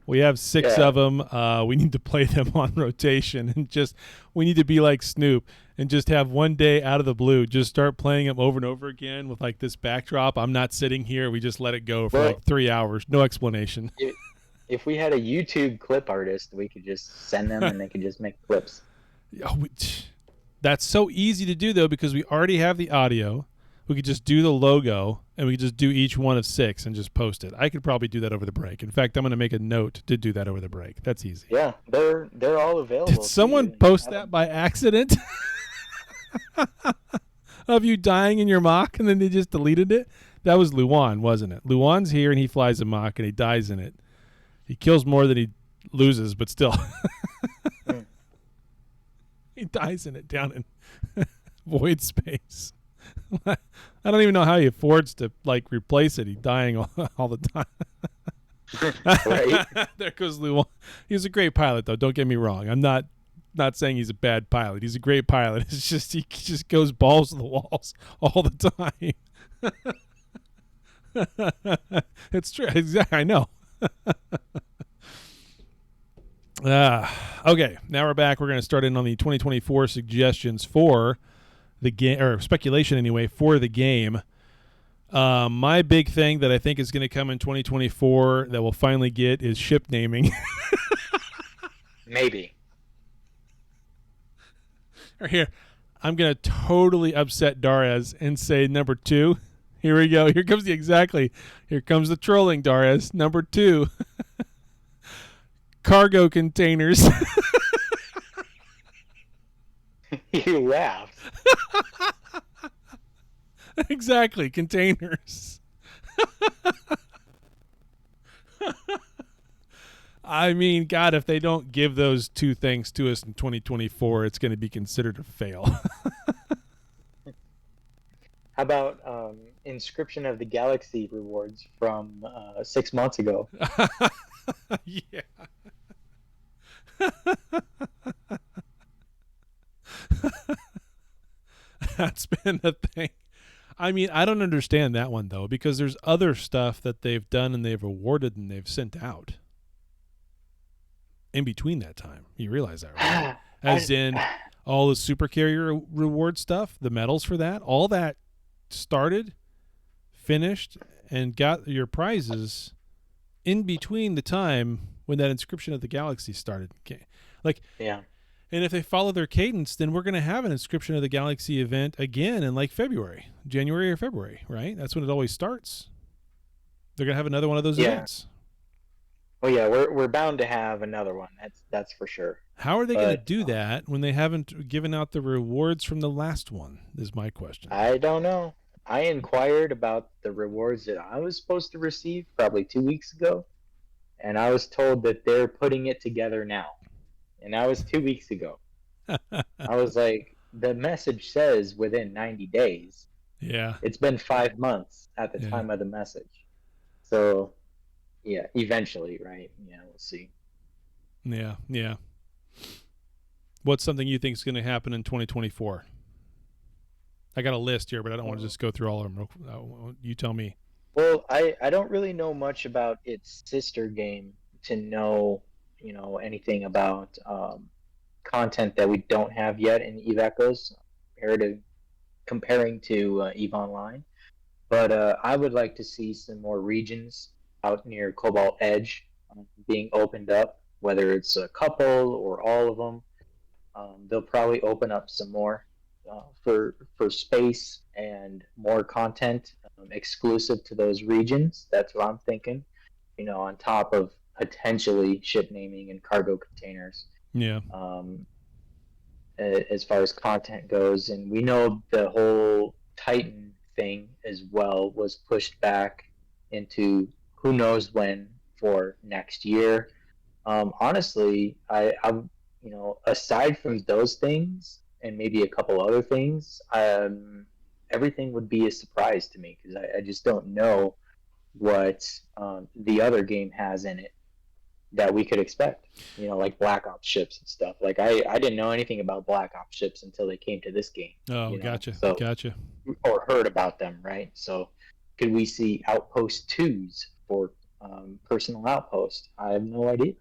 We have 6 of them. We need to play them on rotation, and we need to be like Snoop and just have one day out of the blue, just start playing them over and over again with like this backdrop. I'm not sitting here. We just let it go for like 3 hours. No explanation. If we had a YouTube clip artist, we could just send them and they could just make clips. Oh, that's so easy to do though, because we already have the audio. We could just do the logo, and we could just do each one of 6 and just post it. I could probably do that over the break. In fact, I'm going to make a note to do that over the break. That's easy. Yeah, they're all available. Did someone post that by accident? Of you dying in your mock, and then they just deleted it? That was Luan, wasn't it? Luan's here, and he flies a mock, and he dies in it. He kills more than he loses, but still. He dies in it down in void space. I don't even know how he affords to like replace it. He's dying all the time. Right. There goes Luan. He's a great pilot, though. Don't get me wrong. I'm not saying he's a bad pilot. He's a great pilot. It's just he just goes balls to the walls all the time. It's true. Exactly. I know. Okay. Now we're back. We're going to start in on the 2024 suggestions for the game, or speculation anyway, for the game. My big thing that I think is going to come in 2024 that we'll finally get is ship naming. Maybe. Or here, I'm going to totally upset Darez and say number 2. Here we go. Here comes here comes the trolling, Darez. Number 2. Cargo containers. You laughed. Exactly, containers. I mean, God, if they don't give those 2 things to us in 2024, it's going to be considered a fail. How about Inscription of the Galaxy rewards from 6 months ago? Yeah. That's been a thing. I mean, I don't understand that one, though, because there's other stuff that they've done and they've awarded and they've sent out in between that time. You realize that, right? As in all the super carrier reward stuff, the medals for that, all that started, finished, and got your prizes in between the time when that Inscription of the Galaxy started. Like, Yeah. and if they follow their cadence, then we're going to have an Inscription of the Galaxy event again in like January or February, right? That's when it always starts. They're going to have another one of those events. Well, yeah, we're bound to have another one. That's for sure. How are they going to do that when they haven't given out the rewards from the last one, is my question. I don't know. I inquired about the rewards that I was supposed to receive probably 2 weeks ago, and I was told that they're putting it together now. And that was 2 weeks ago. I was like, the message says within 90 days. Yeah. It's been 5 months at the Yeah. time of the message. So, yeah, eventually, right? Yeah, we'll see. Yeah. Yeah. What's something you think is going to happen in 2024? I got a list here, but I don't want to just go through all of them. You tell me. Well, I don't really know much about its sister game to know, anything about content that we don't have yet in Eve Echoes comparing to Eve Online. But I would like to see some more regions out near Cobalt Edge being opened up, whether it's a couple or all of them. They'll probably open up some more for space and more content exclusive to those regions. That's what I'm thinking. On top of potentially ship naming and cargo containers. Yeah. As far as content goes, and we know the whole Titan thing as well was pushed back into who knows when for next year. Honestly, I'm aside from those things and maybe a couple other things, everything would be a surprise to me because I just don't know what the other game has in it that we could expect. Like Black Ops ships and stuff. Like I didn't know anything about Black Ops ships until they came to this game. Oh, gotcha. So Gotcha. or heard about them, right? So could we see Outpost 2s for personal outpost? I have no idea.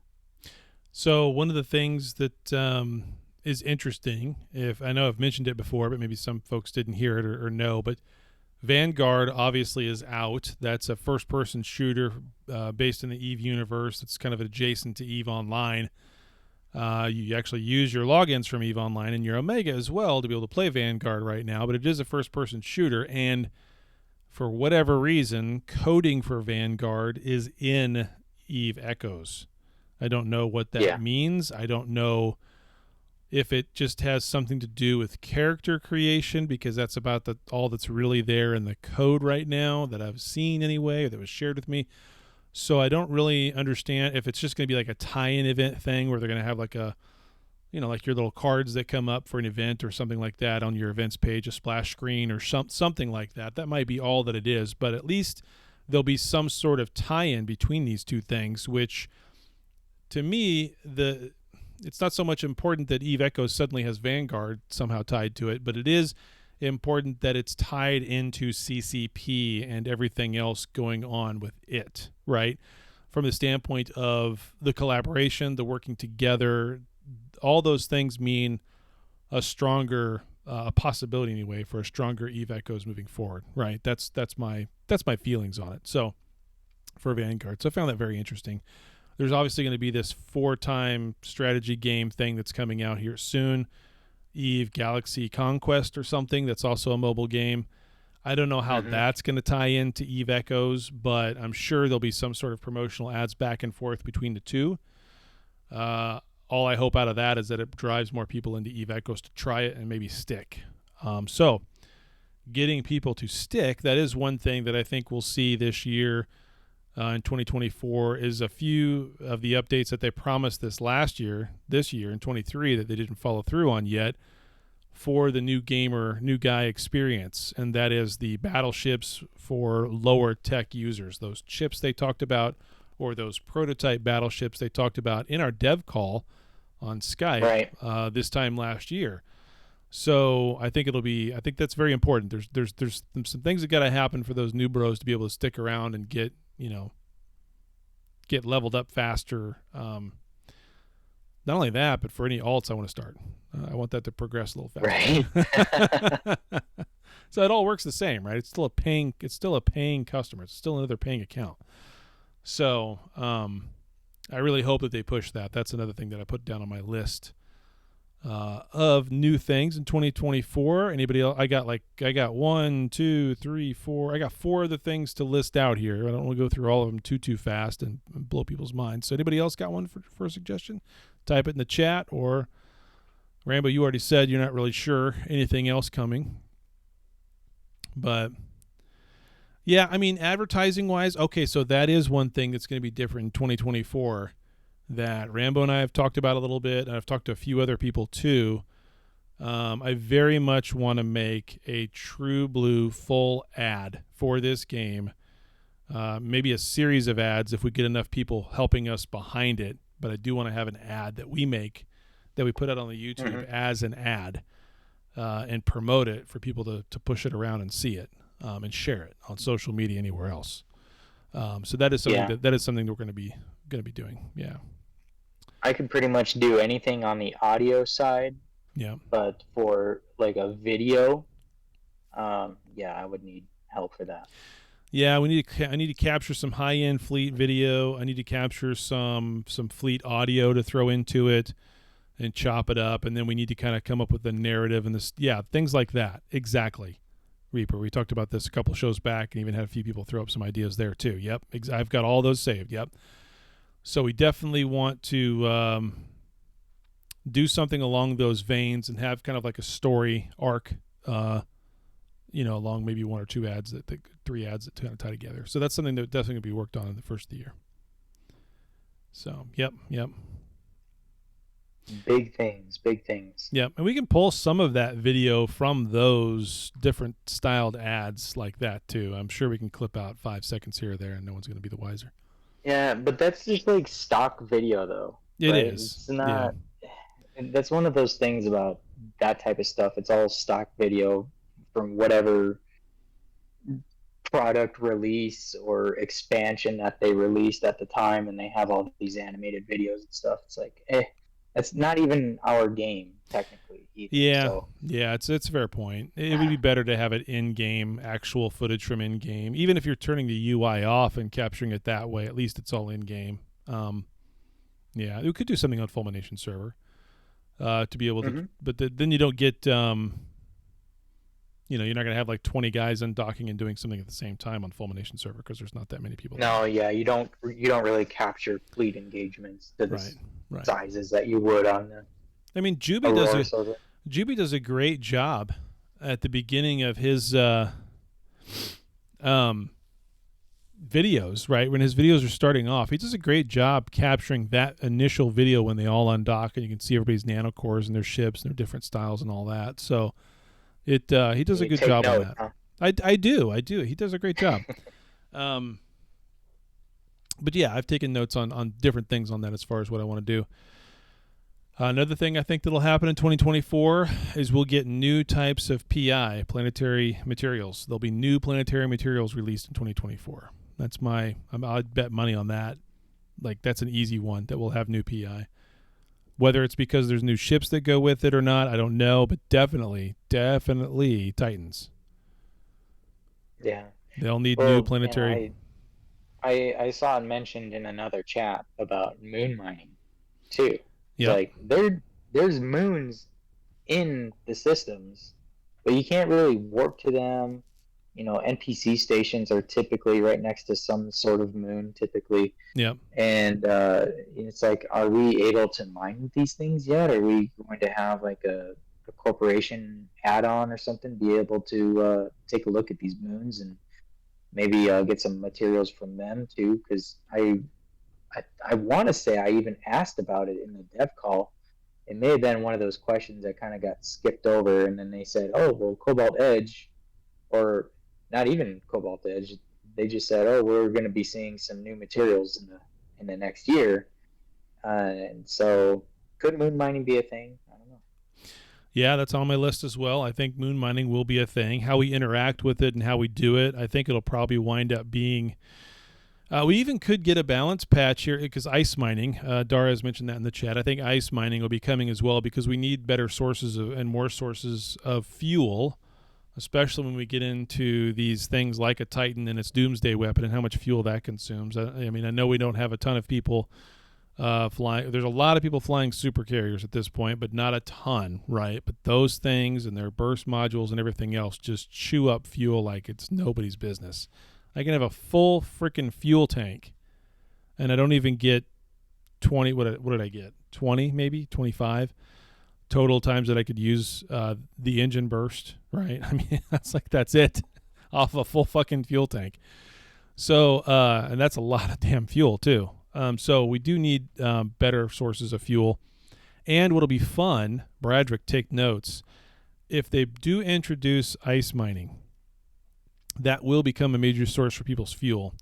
So one of the things that is interesting, if I know I've mentioned it before, but maybe some folks didn't hear it or know, but Vanguard obviously is out. That's a first-person shooter based in the EVE universe. It's kind of adjacent to EVE Online. You actually use your logins from EVE Online and your Omega as well to be able to play Vanguard right now, but it is a first-person shooter, and for whatever reason, coding for Vanguard is in EVE Echoes. I don't know what that means. I don't know if it just has something to do with character creation, because that's about all that's really there in the code right now that I've seen anyway, or that was shared with me. So I don't really understand if it's just going to be like a tie-in event thing where they're going to have like a, like your little cards that come up for an event or something like that on your events page, a splash screen or something like that. That might be all that it is, but at least there'll be some sort of tie-in between these two things, which to me, it's not so much important that EVE Echoes suddenly has Vanguard somehow tied to it, but it is important that it's tied into CCP and everything else going on with it, right? From the standpoint of the collaboration, the working together, all those things mean a stronger possibility anyway for a stronger EVE Echoes moving forward, right? That's my feelings on it. So for Vanguard, so I found that very interesting. There's obviously going to be this 4-time strategy game thing that's coming out here soon. EVE Galaxy Conquest or something that's also a mobile game. I don't know how that's going to tie into EVE Echoes, but I'm sure there'll be some sort of promotional ads back and forth between the two. All I hope out of that is that it drives more people into EVE Echoes to try it and maybe stick. So getting people to stick, that is one thing that I think we'll see this year. In 2024 is a few of the updates that they promised this year in 23 that they didn't follow through on yet for the new guy experience, and that is the battleships for lower tech users. Those chips they talked about, or those prototype battleships they talked about in our dev call on Skype this time last year. So I think that's very important. There's some things that got to happen for those new bros to be able to stick around and get leveled up faster. Not only that, but for any alts I want to start, I want that to progress a little faster. Right. So it all works the same, right? It's still a paying customer. It's still another paying account. So I really hope that they push that. That's another thing that I put down on my list of new things in 2024. Anybody else? I got 1, 2, 3, 4. I got 4 other things to list out here. I don't want to go through all of them too fast and blow people's minds. So anybody else got one for a suggestion? Type it in the chat, or Rambo, you already said you're not really sure anything else coming. But yeah, I mean, advertising wise, okay, so that is one thing that's going to be different in 2024 that Rambo and I have talked about a little bit, and I've talked to a few other people too. I very much want to make a true blue full ad for this game. Maybe a series of ads if we get enough people helping us behind it. But I do want to have an ad that we make, that we put out on the YouTube as an ad, and promote it for people to push it around and see it, and share it on social media anywhere else. So that is something that is something that we're going to be doing. Yeah. I could pretty much do anything on the audio side. Yeah. But for like a video, I would need help for that. Yeah, I need to capture some high-end fleet video. I need to capture some fleet audio to throw into it and chop it up, and then we need to kind of come up with a narrative and this, things like that. Exactly, Reaper. We talked about this a couple shows back, and even had a few people throw up some ideas there too. Yep, I've got all those saved. Yep. So we definitely want to do something along those veins and have kind of like a story arc. Along maybe one or two ads, three ads that kind of tie together. So that's something that definitely going to be worked on in the first of the year. So, yep. Big things. Yep, and we can pull some of that video from those different styled ads like that too. I'm sure we can clip out 5 seconds here or there, and no one's going to be the wiser. Yeah, but that's just like stock video, though. It right? is. It's not. Yeah. That's one of those things about that type of stuff. It's all stock video from whatever product release or expansion that they released at the time, and they have all these animated videos and stuff. It's like, that's not even our game technically either. Yeah, so. Yeah, it's a fair point. It would be better to have it in-game, actual footage from in-game, even if you're turning the UI off and capturing it that way. At least it's all in-game. We could do something on Fulmination server to be able to, but then you don't get. You're not going to have like 20 guys undocking and doing something at the same time on Fulmination server because there's not that many people. No, you don't really capture fleet engagements to the sizes that you would on the. I mean, Juby does a great job at the beginning of his videos, right? When his videos are starting off, he does a great job capturing that initial video when they all undock and you can see everybody's nanocores and their ships and their different styles and all that. So. He does a good job on that. Huh? I do. He does a great job. But yeah, I've taken notes on different things on that as far as what I want to do. Another thing I think that'll happen in 2024 is we'll get new types of PI, planetary materials. There'll be new planetary materials released in 2024. That's I'd bet money on that. Like that's an easy one that will have new PI. Whether it's because there's new ships that go with it or not, I don't know, but definitely Titans. Yeah. They'll need new planetary. I saw it mentioned in another chat about moon mining, too. Yeah. Like, there's moons in the systems, but you can't really warp to them. NPC stations are typically right next to some sort of moon, typically. Yeah. And it's like, are we able to mine these things yet? Are we going to have like a corporation add-on or something, be able to take a look at these moons and maybe get some materials from them too? Because I want to say I even asked about it in the dev call. It may have been one of those questions that kind of got skipped over, and then they said, "Oh, well, Cobalt Edge," or not even Cobalt Edge. They just said, "Oh, we're going to be seeing some new materials in the next year," and so could moon mining be a thing? I don't know. Yeah, that's on my list as well. I think moon mining will be a thing. How we interact with it and how we do it, I think it'll probably wind up being. We even could get a balance patch here because ice mining. Dara has mentioned that in the chat. I think ice mining will be coming as well because we need better sources and more sources of fuel. Especially when we get into these things like a Titan and its doomsday weapon and how much fuel that consumes. I mean, I know we don't have a ton of people flying. There's a lot of people flying super carriers at this point, but not a ton, right? But those things and their burst modules and everything else just chew up fuel like it's nobody's business. I can have a full freaking fuel tank, and I don't even get 20. What did I get? 20 maybe? 25? Total times that I could use the engine burst, right? I mean, that's it off a full fucking fuel tank. So, and that's a lot of damn fuel too. So we do need better sources of fuel. And what'll be fun, Bradrick, take notes, if they do introduce ice mining, that will become a major source for people's fuel,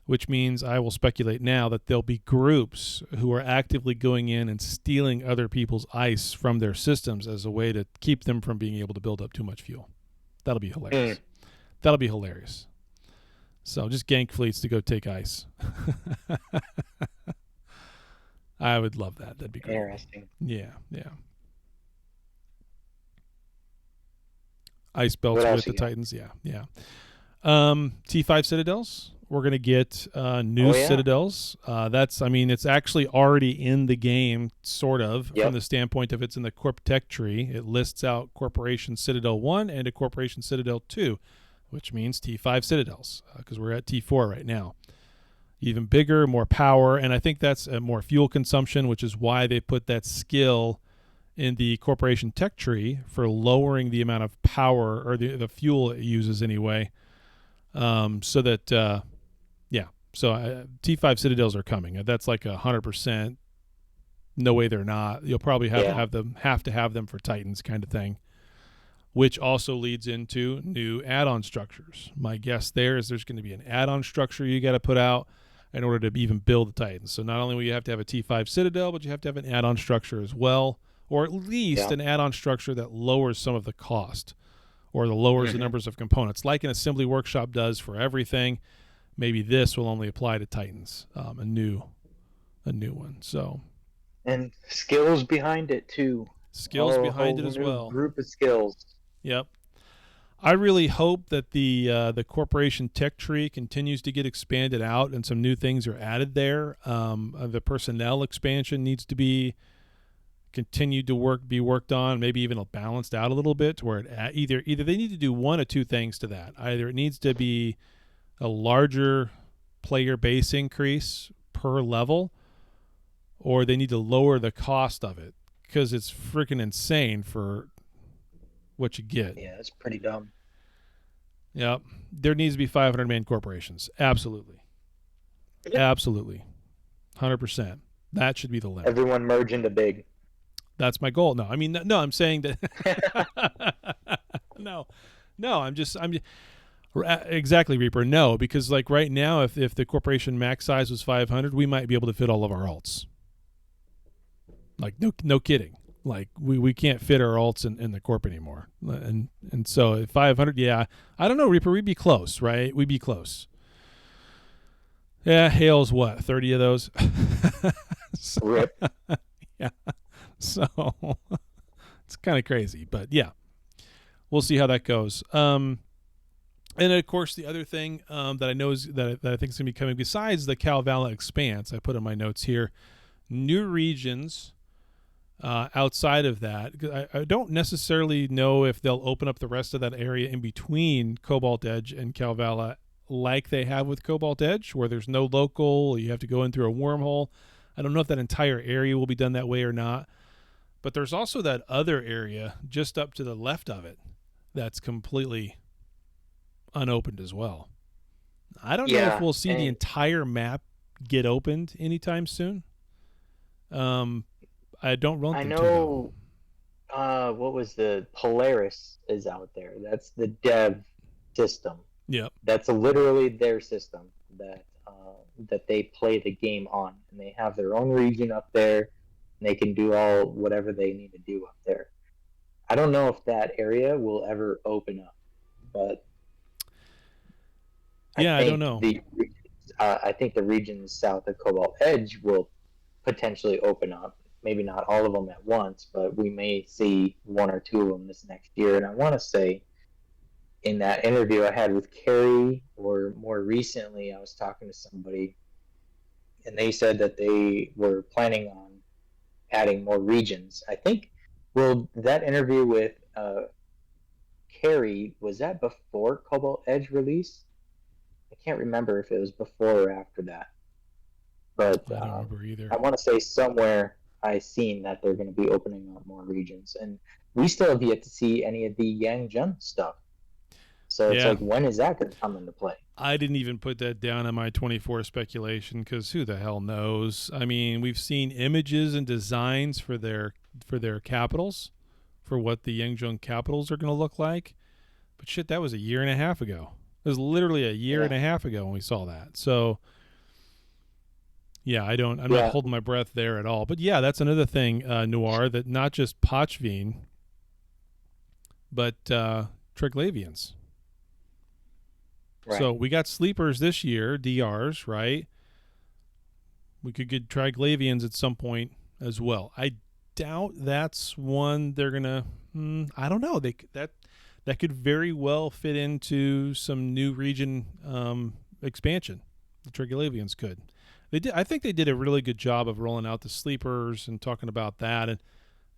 which means I will speculate now that there'll be groups who are actively going in and stealing other people's ice from their systems as a way to keep them from being able to build up too much fuel. That'll be hilarious. That'll be hilarious. So just gank fleets to go take ice. I would love that. That'd be great. Interesting. Yeah. Ice belts What else with the you got? Titans. Yeah. T5 Citadels. We're going to get new Citadels. It's actually already in the game, sort of, Yep. from the standpoint of it's in the Corp Tech tree. It lists out Corporation Citadel 1 and a Corporation Citadel 2, which means T5 Citadels, because we're at T4 right now. Even bigger, more power, and I think that's more fuel consumption, which is why they put that skill in the Corporation Tech tree for lowering the amount of power or the fuel it uses anyway. T5 Citadels are coming. That's like 100%. No way they're not. You'll probably have to have them for Titans kind of thing, which also leads into new add-on structures. My guess there is there's going to be an add-on structure you got to put out in order to even build the Titans. So not only will you have to have a T5 Citadel, but you have to have an add-on structure as well, or at least an add-on structure that lowers some of the cost or lowers the numbers of components, like an assembly workshop does for everything. Maybe this will only apply to Titans, a new one. So, and skills behind it too. Skills behind it as new well. Group of skills. Yep. I really hope that the Corporation Tech tree continues to get expanded out and some new things are added there. The personnel expansion needs to be continued to be worked on, maybe even balanced out a little bit to where either they need to do one or two things to that. Either it needs to be a larger player base increase per level, or they need to lower the cost of it because it's freaking insane for what you get. Yeah, it's pretty dumb. Yep. There needs to be 500-man corporations. Absolutely. 100%. That should be the limit. Everyone merge into big. That's my goal. No, I'm saying that. No, I'm exactly, Reaper. No, because like right now, if the corporation max size was 500, we might be able to fit all of our alts. Like no kidding. Like we can't fit our alts in the corp anymore. And so at 500, I don't know, Reaper, we'd be close, right? We'd be close. Yeah, Hale's what, 30 of those? So, Rip. Yeah. So it's kind of crazy, but yeah, we'll see how that goes. And of course, the other thing that I know is that I think is going to be coming besides the Calvala Expanse, I put in my notes here, new regions outside of that. I don't necessarily know if they'll open up the rest of that area in between Cobalt Edge and Calvala like they have with Cobalt Edge, where there's no local, you have to go in through a wormhole. I don't know if that entire area will be done that way or not. But there's also that other area just up to the left of it that's completely unopened as well. I don't know if we'll see the entire map get opened anytime soon. I don't run. I know. What was the Polaris is out there? That's the dev system. Yep. That's literally their system that they play the game on, and they have their own region up there. And they can do whatever they need to do up there. I don't know if that area will ever open up, but I don't know. I think the regions south of Cobalt Edge will potentially open up. Maybe not all of them at once, but we may see one or two of them this next year. And I want to say, in that interview I had with Carrie, or more recently, I was talking to somebody, and they said that they were planning on adding more regions. I think, that interview with Carrie, was that before Cobalt Edge release? I can't remember if it was before or after that. But I don't remember either. I want to say somewhere I seen that they're going to be opening up more regions. And we still have yet to see any of the Yang Jun stuff. So it's like, when is that going to come into play? I didn't even put that down in my 24 speculation because who the hell knows? I mean, we've seen images and designs for their for their capitals, for what the Yangzhou capitals are going to look like. But shit, that was a year and a half ago. It was literally a year and a half ago when we saw that. So yeah, I'm not holding my breath there at all. But yeah, that's another thing, Noir, that not just Pochveen, but Triglavians. Right. So we got sleepers this year, DRs, right? We could get Triglavians at some point as well. I doubt that's one they're gonna. I don't know. That could very well fit into some new region expansion. The Triglavians could. They did. I think they did a really good job of rolling out the sleepers and talking about that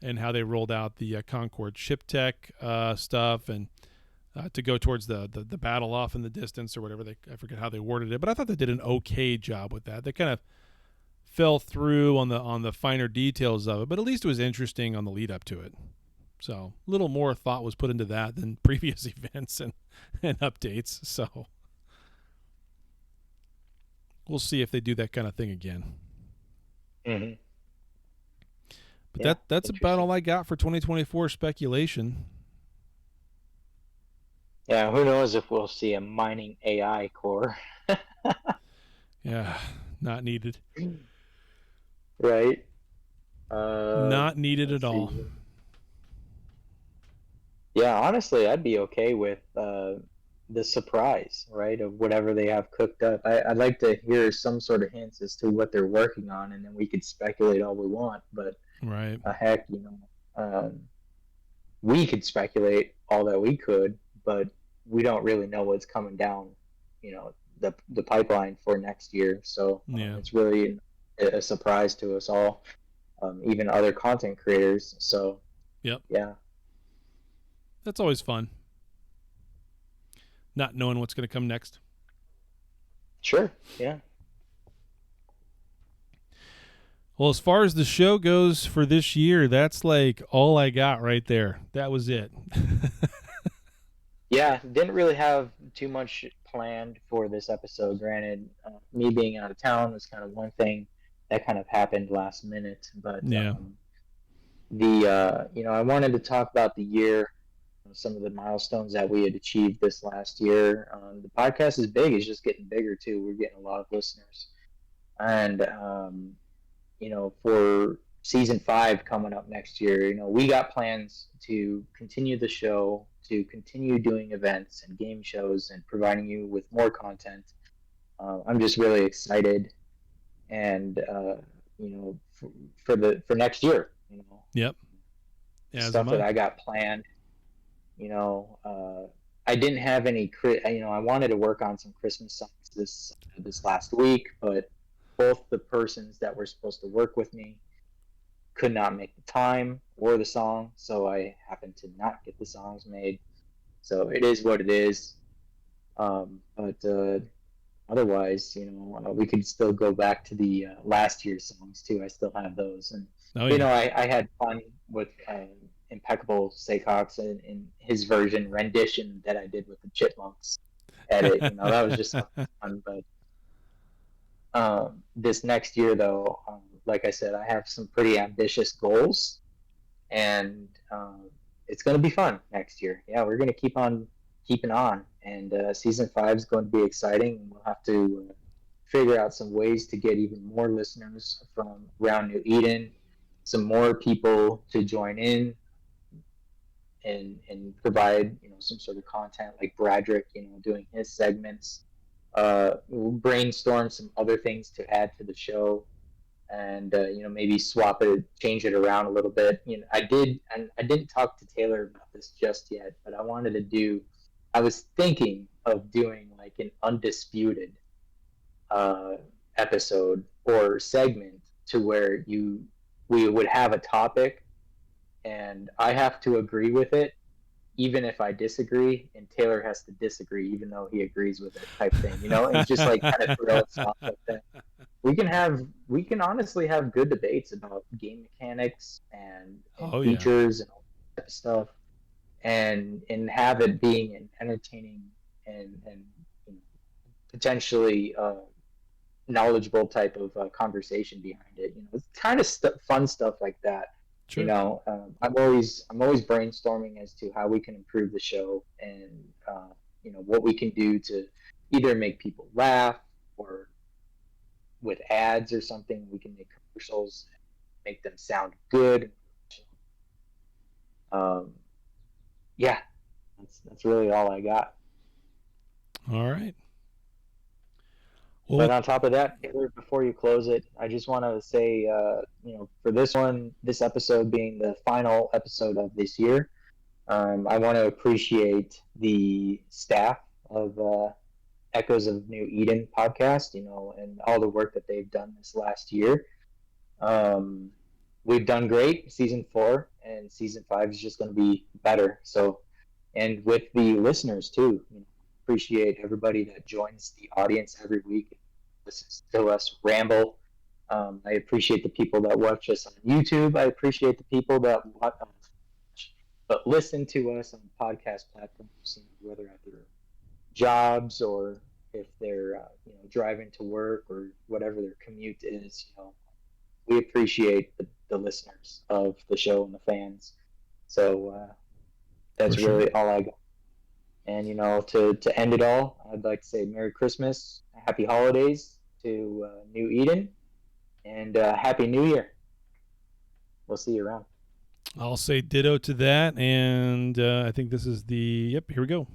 and how they rolled out the Concord ship tech stuff and to go towards the battle off in the distance or whatever. I forget how they worded it, but I thought they did an okay job with that. They kind of fell through on the finer details of it, but at least it was interesting on the lead up to it. So a little more thought was put into that than previous events and updates. So we'll see if they do that kind of thing again. Mm-hmm. But that's about all I got for 2024 speculation. Yeah, who knows if we'll see a mining AI core. Yeah, not needed. Right. Not needed at all. Yeah, honestly, I'd be okay with the surprise, right, of whatever they have cooked up. I'd like to hear some sort of hints as to what they're working on, and then we could speculate all we want. But right, heck, we could speculate all that we could, but we don't really know what's coming down, the pipeline for next year. So it's really a surprise to us all, even other content creators. So yeah. That's always fun. Not knowing what's going to come next. Sure, yeah. Well, as far as the show goes for this year, that's like all I got right there. That was it. Yeah, didn't really have too much planned for this episode. Granted, me being out of town was kind of one thing that kind of happened last minute. But I wanted to talk about the year, some of the milestones that we had achieved this last year. The podcast is big; it's just getting bigger too. We're getting a lot of listeners, and for season 5 coming up next year, we got plans to continue the show, to continue doing events and game shows and providing you with more content. I'm just really excited, and for next year, Yep. Yeah, stuff that I got planned. I didn't have any. I wanted to work on some Christmas songs this last week, but both the persons that were supposed to work with me could not make the time or the song, so I happened to not get the songs made. So it is what it is. But otherwise, we could still go back to the last year's songs too. I still have those, and I had fun with Impeccable Saycox in his rendition that I did with the Chipmunks edit. That was just fun. But this next year, though, like I said, I have some pretty ambitious goals, and it's going to be fun next year. Yeah, we're going to keep on keeping on, and season 5 is going to be exciting. We'll have to figure out some ways to get even more listeners from around New Eden, some more people to join in and provide some sort of content, like Bradrick doing his segments. We'll brainstorm some other things to add to the show, and maybe swap it, change it around a little bit. I didn't talk to Taylor about this just yet, but I was thinking of doing like an undisputed episode or segment, to where we would have a topic and I have to agree with it even if I disagree, and Taylor has to disagree even though he agrees with it, type thing. It's just like kind of throw us off like that. We can honestly have good debates about game mechanics and features and all that type of stuff, and have it being an entertaining and potentially knowledgeable type of conversation behind it. It's kind of fun stuff like that Sure. I'm always brainstorming as to how we can improve the show, and what we can do to either make people laugh, or with ads or something we can make commercials, make them sound good. um, yeah, that's really all I got. All right. Well, But on top of that, Taylor, before you close it, I just want to say, for this episode being the final episode of this year, I want to appreciate the staff of Echoes of New Eden podcast, and all the work that they've done this last year. We've done great. Season 4 and season 5 is just going to be better. So, and with the listeners too, appreciate everybody that joins the audience every week, listens to us ramble. I appreciate the people that watch us on YouTube. I appreciate the people that watch, but listen to us on podcast platforms, whether at their jobs or if they're driving to work or whatever their commute is. We appreciate the listeners of the show and the fans. So that's For sure. really all I got. And to end it all, I'd like to say Merry Christmas, Happy Holidays to New Eden, and Happy New Year. We'll see you around. I'll say ditto to that, and I think this is the, yep, here we go.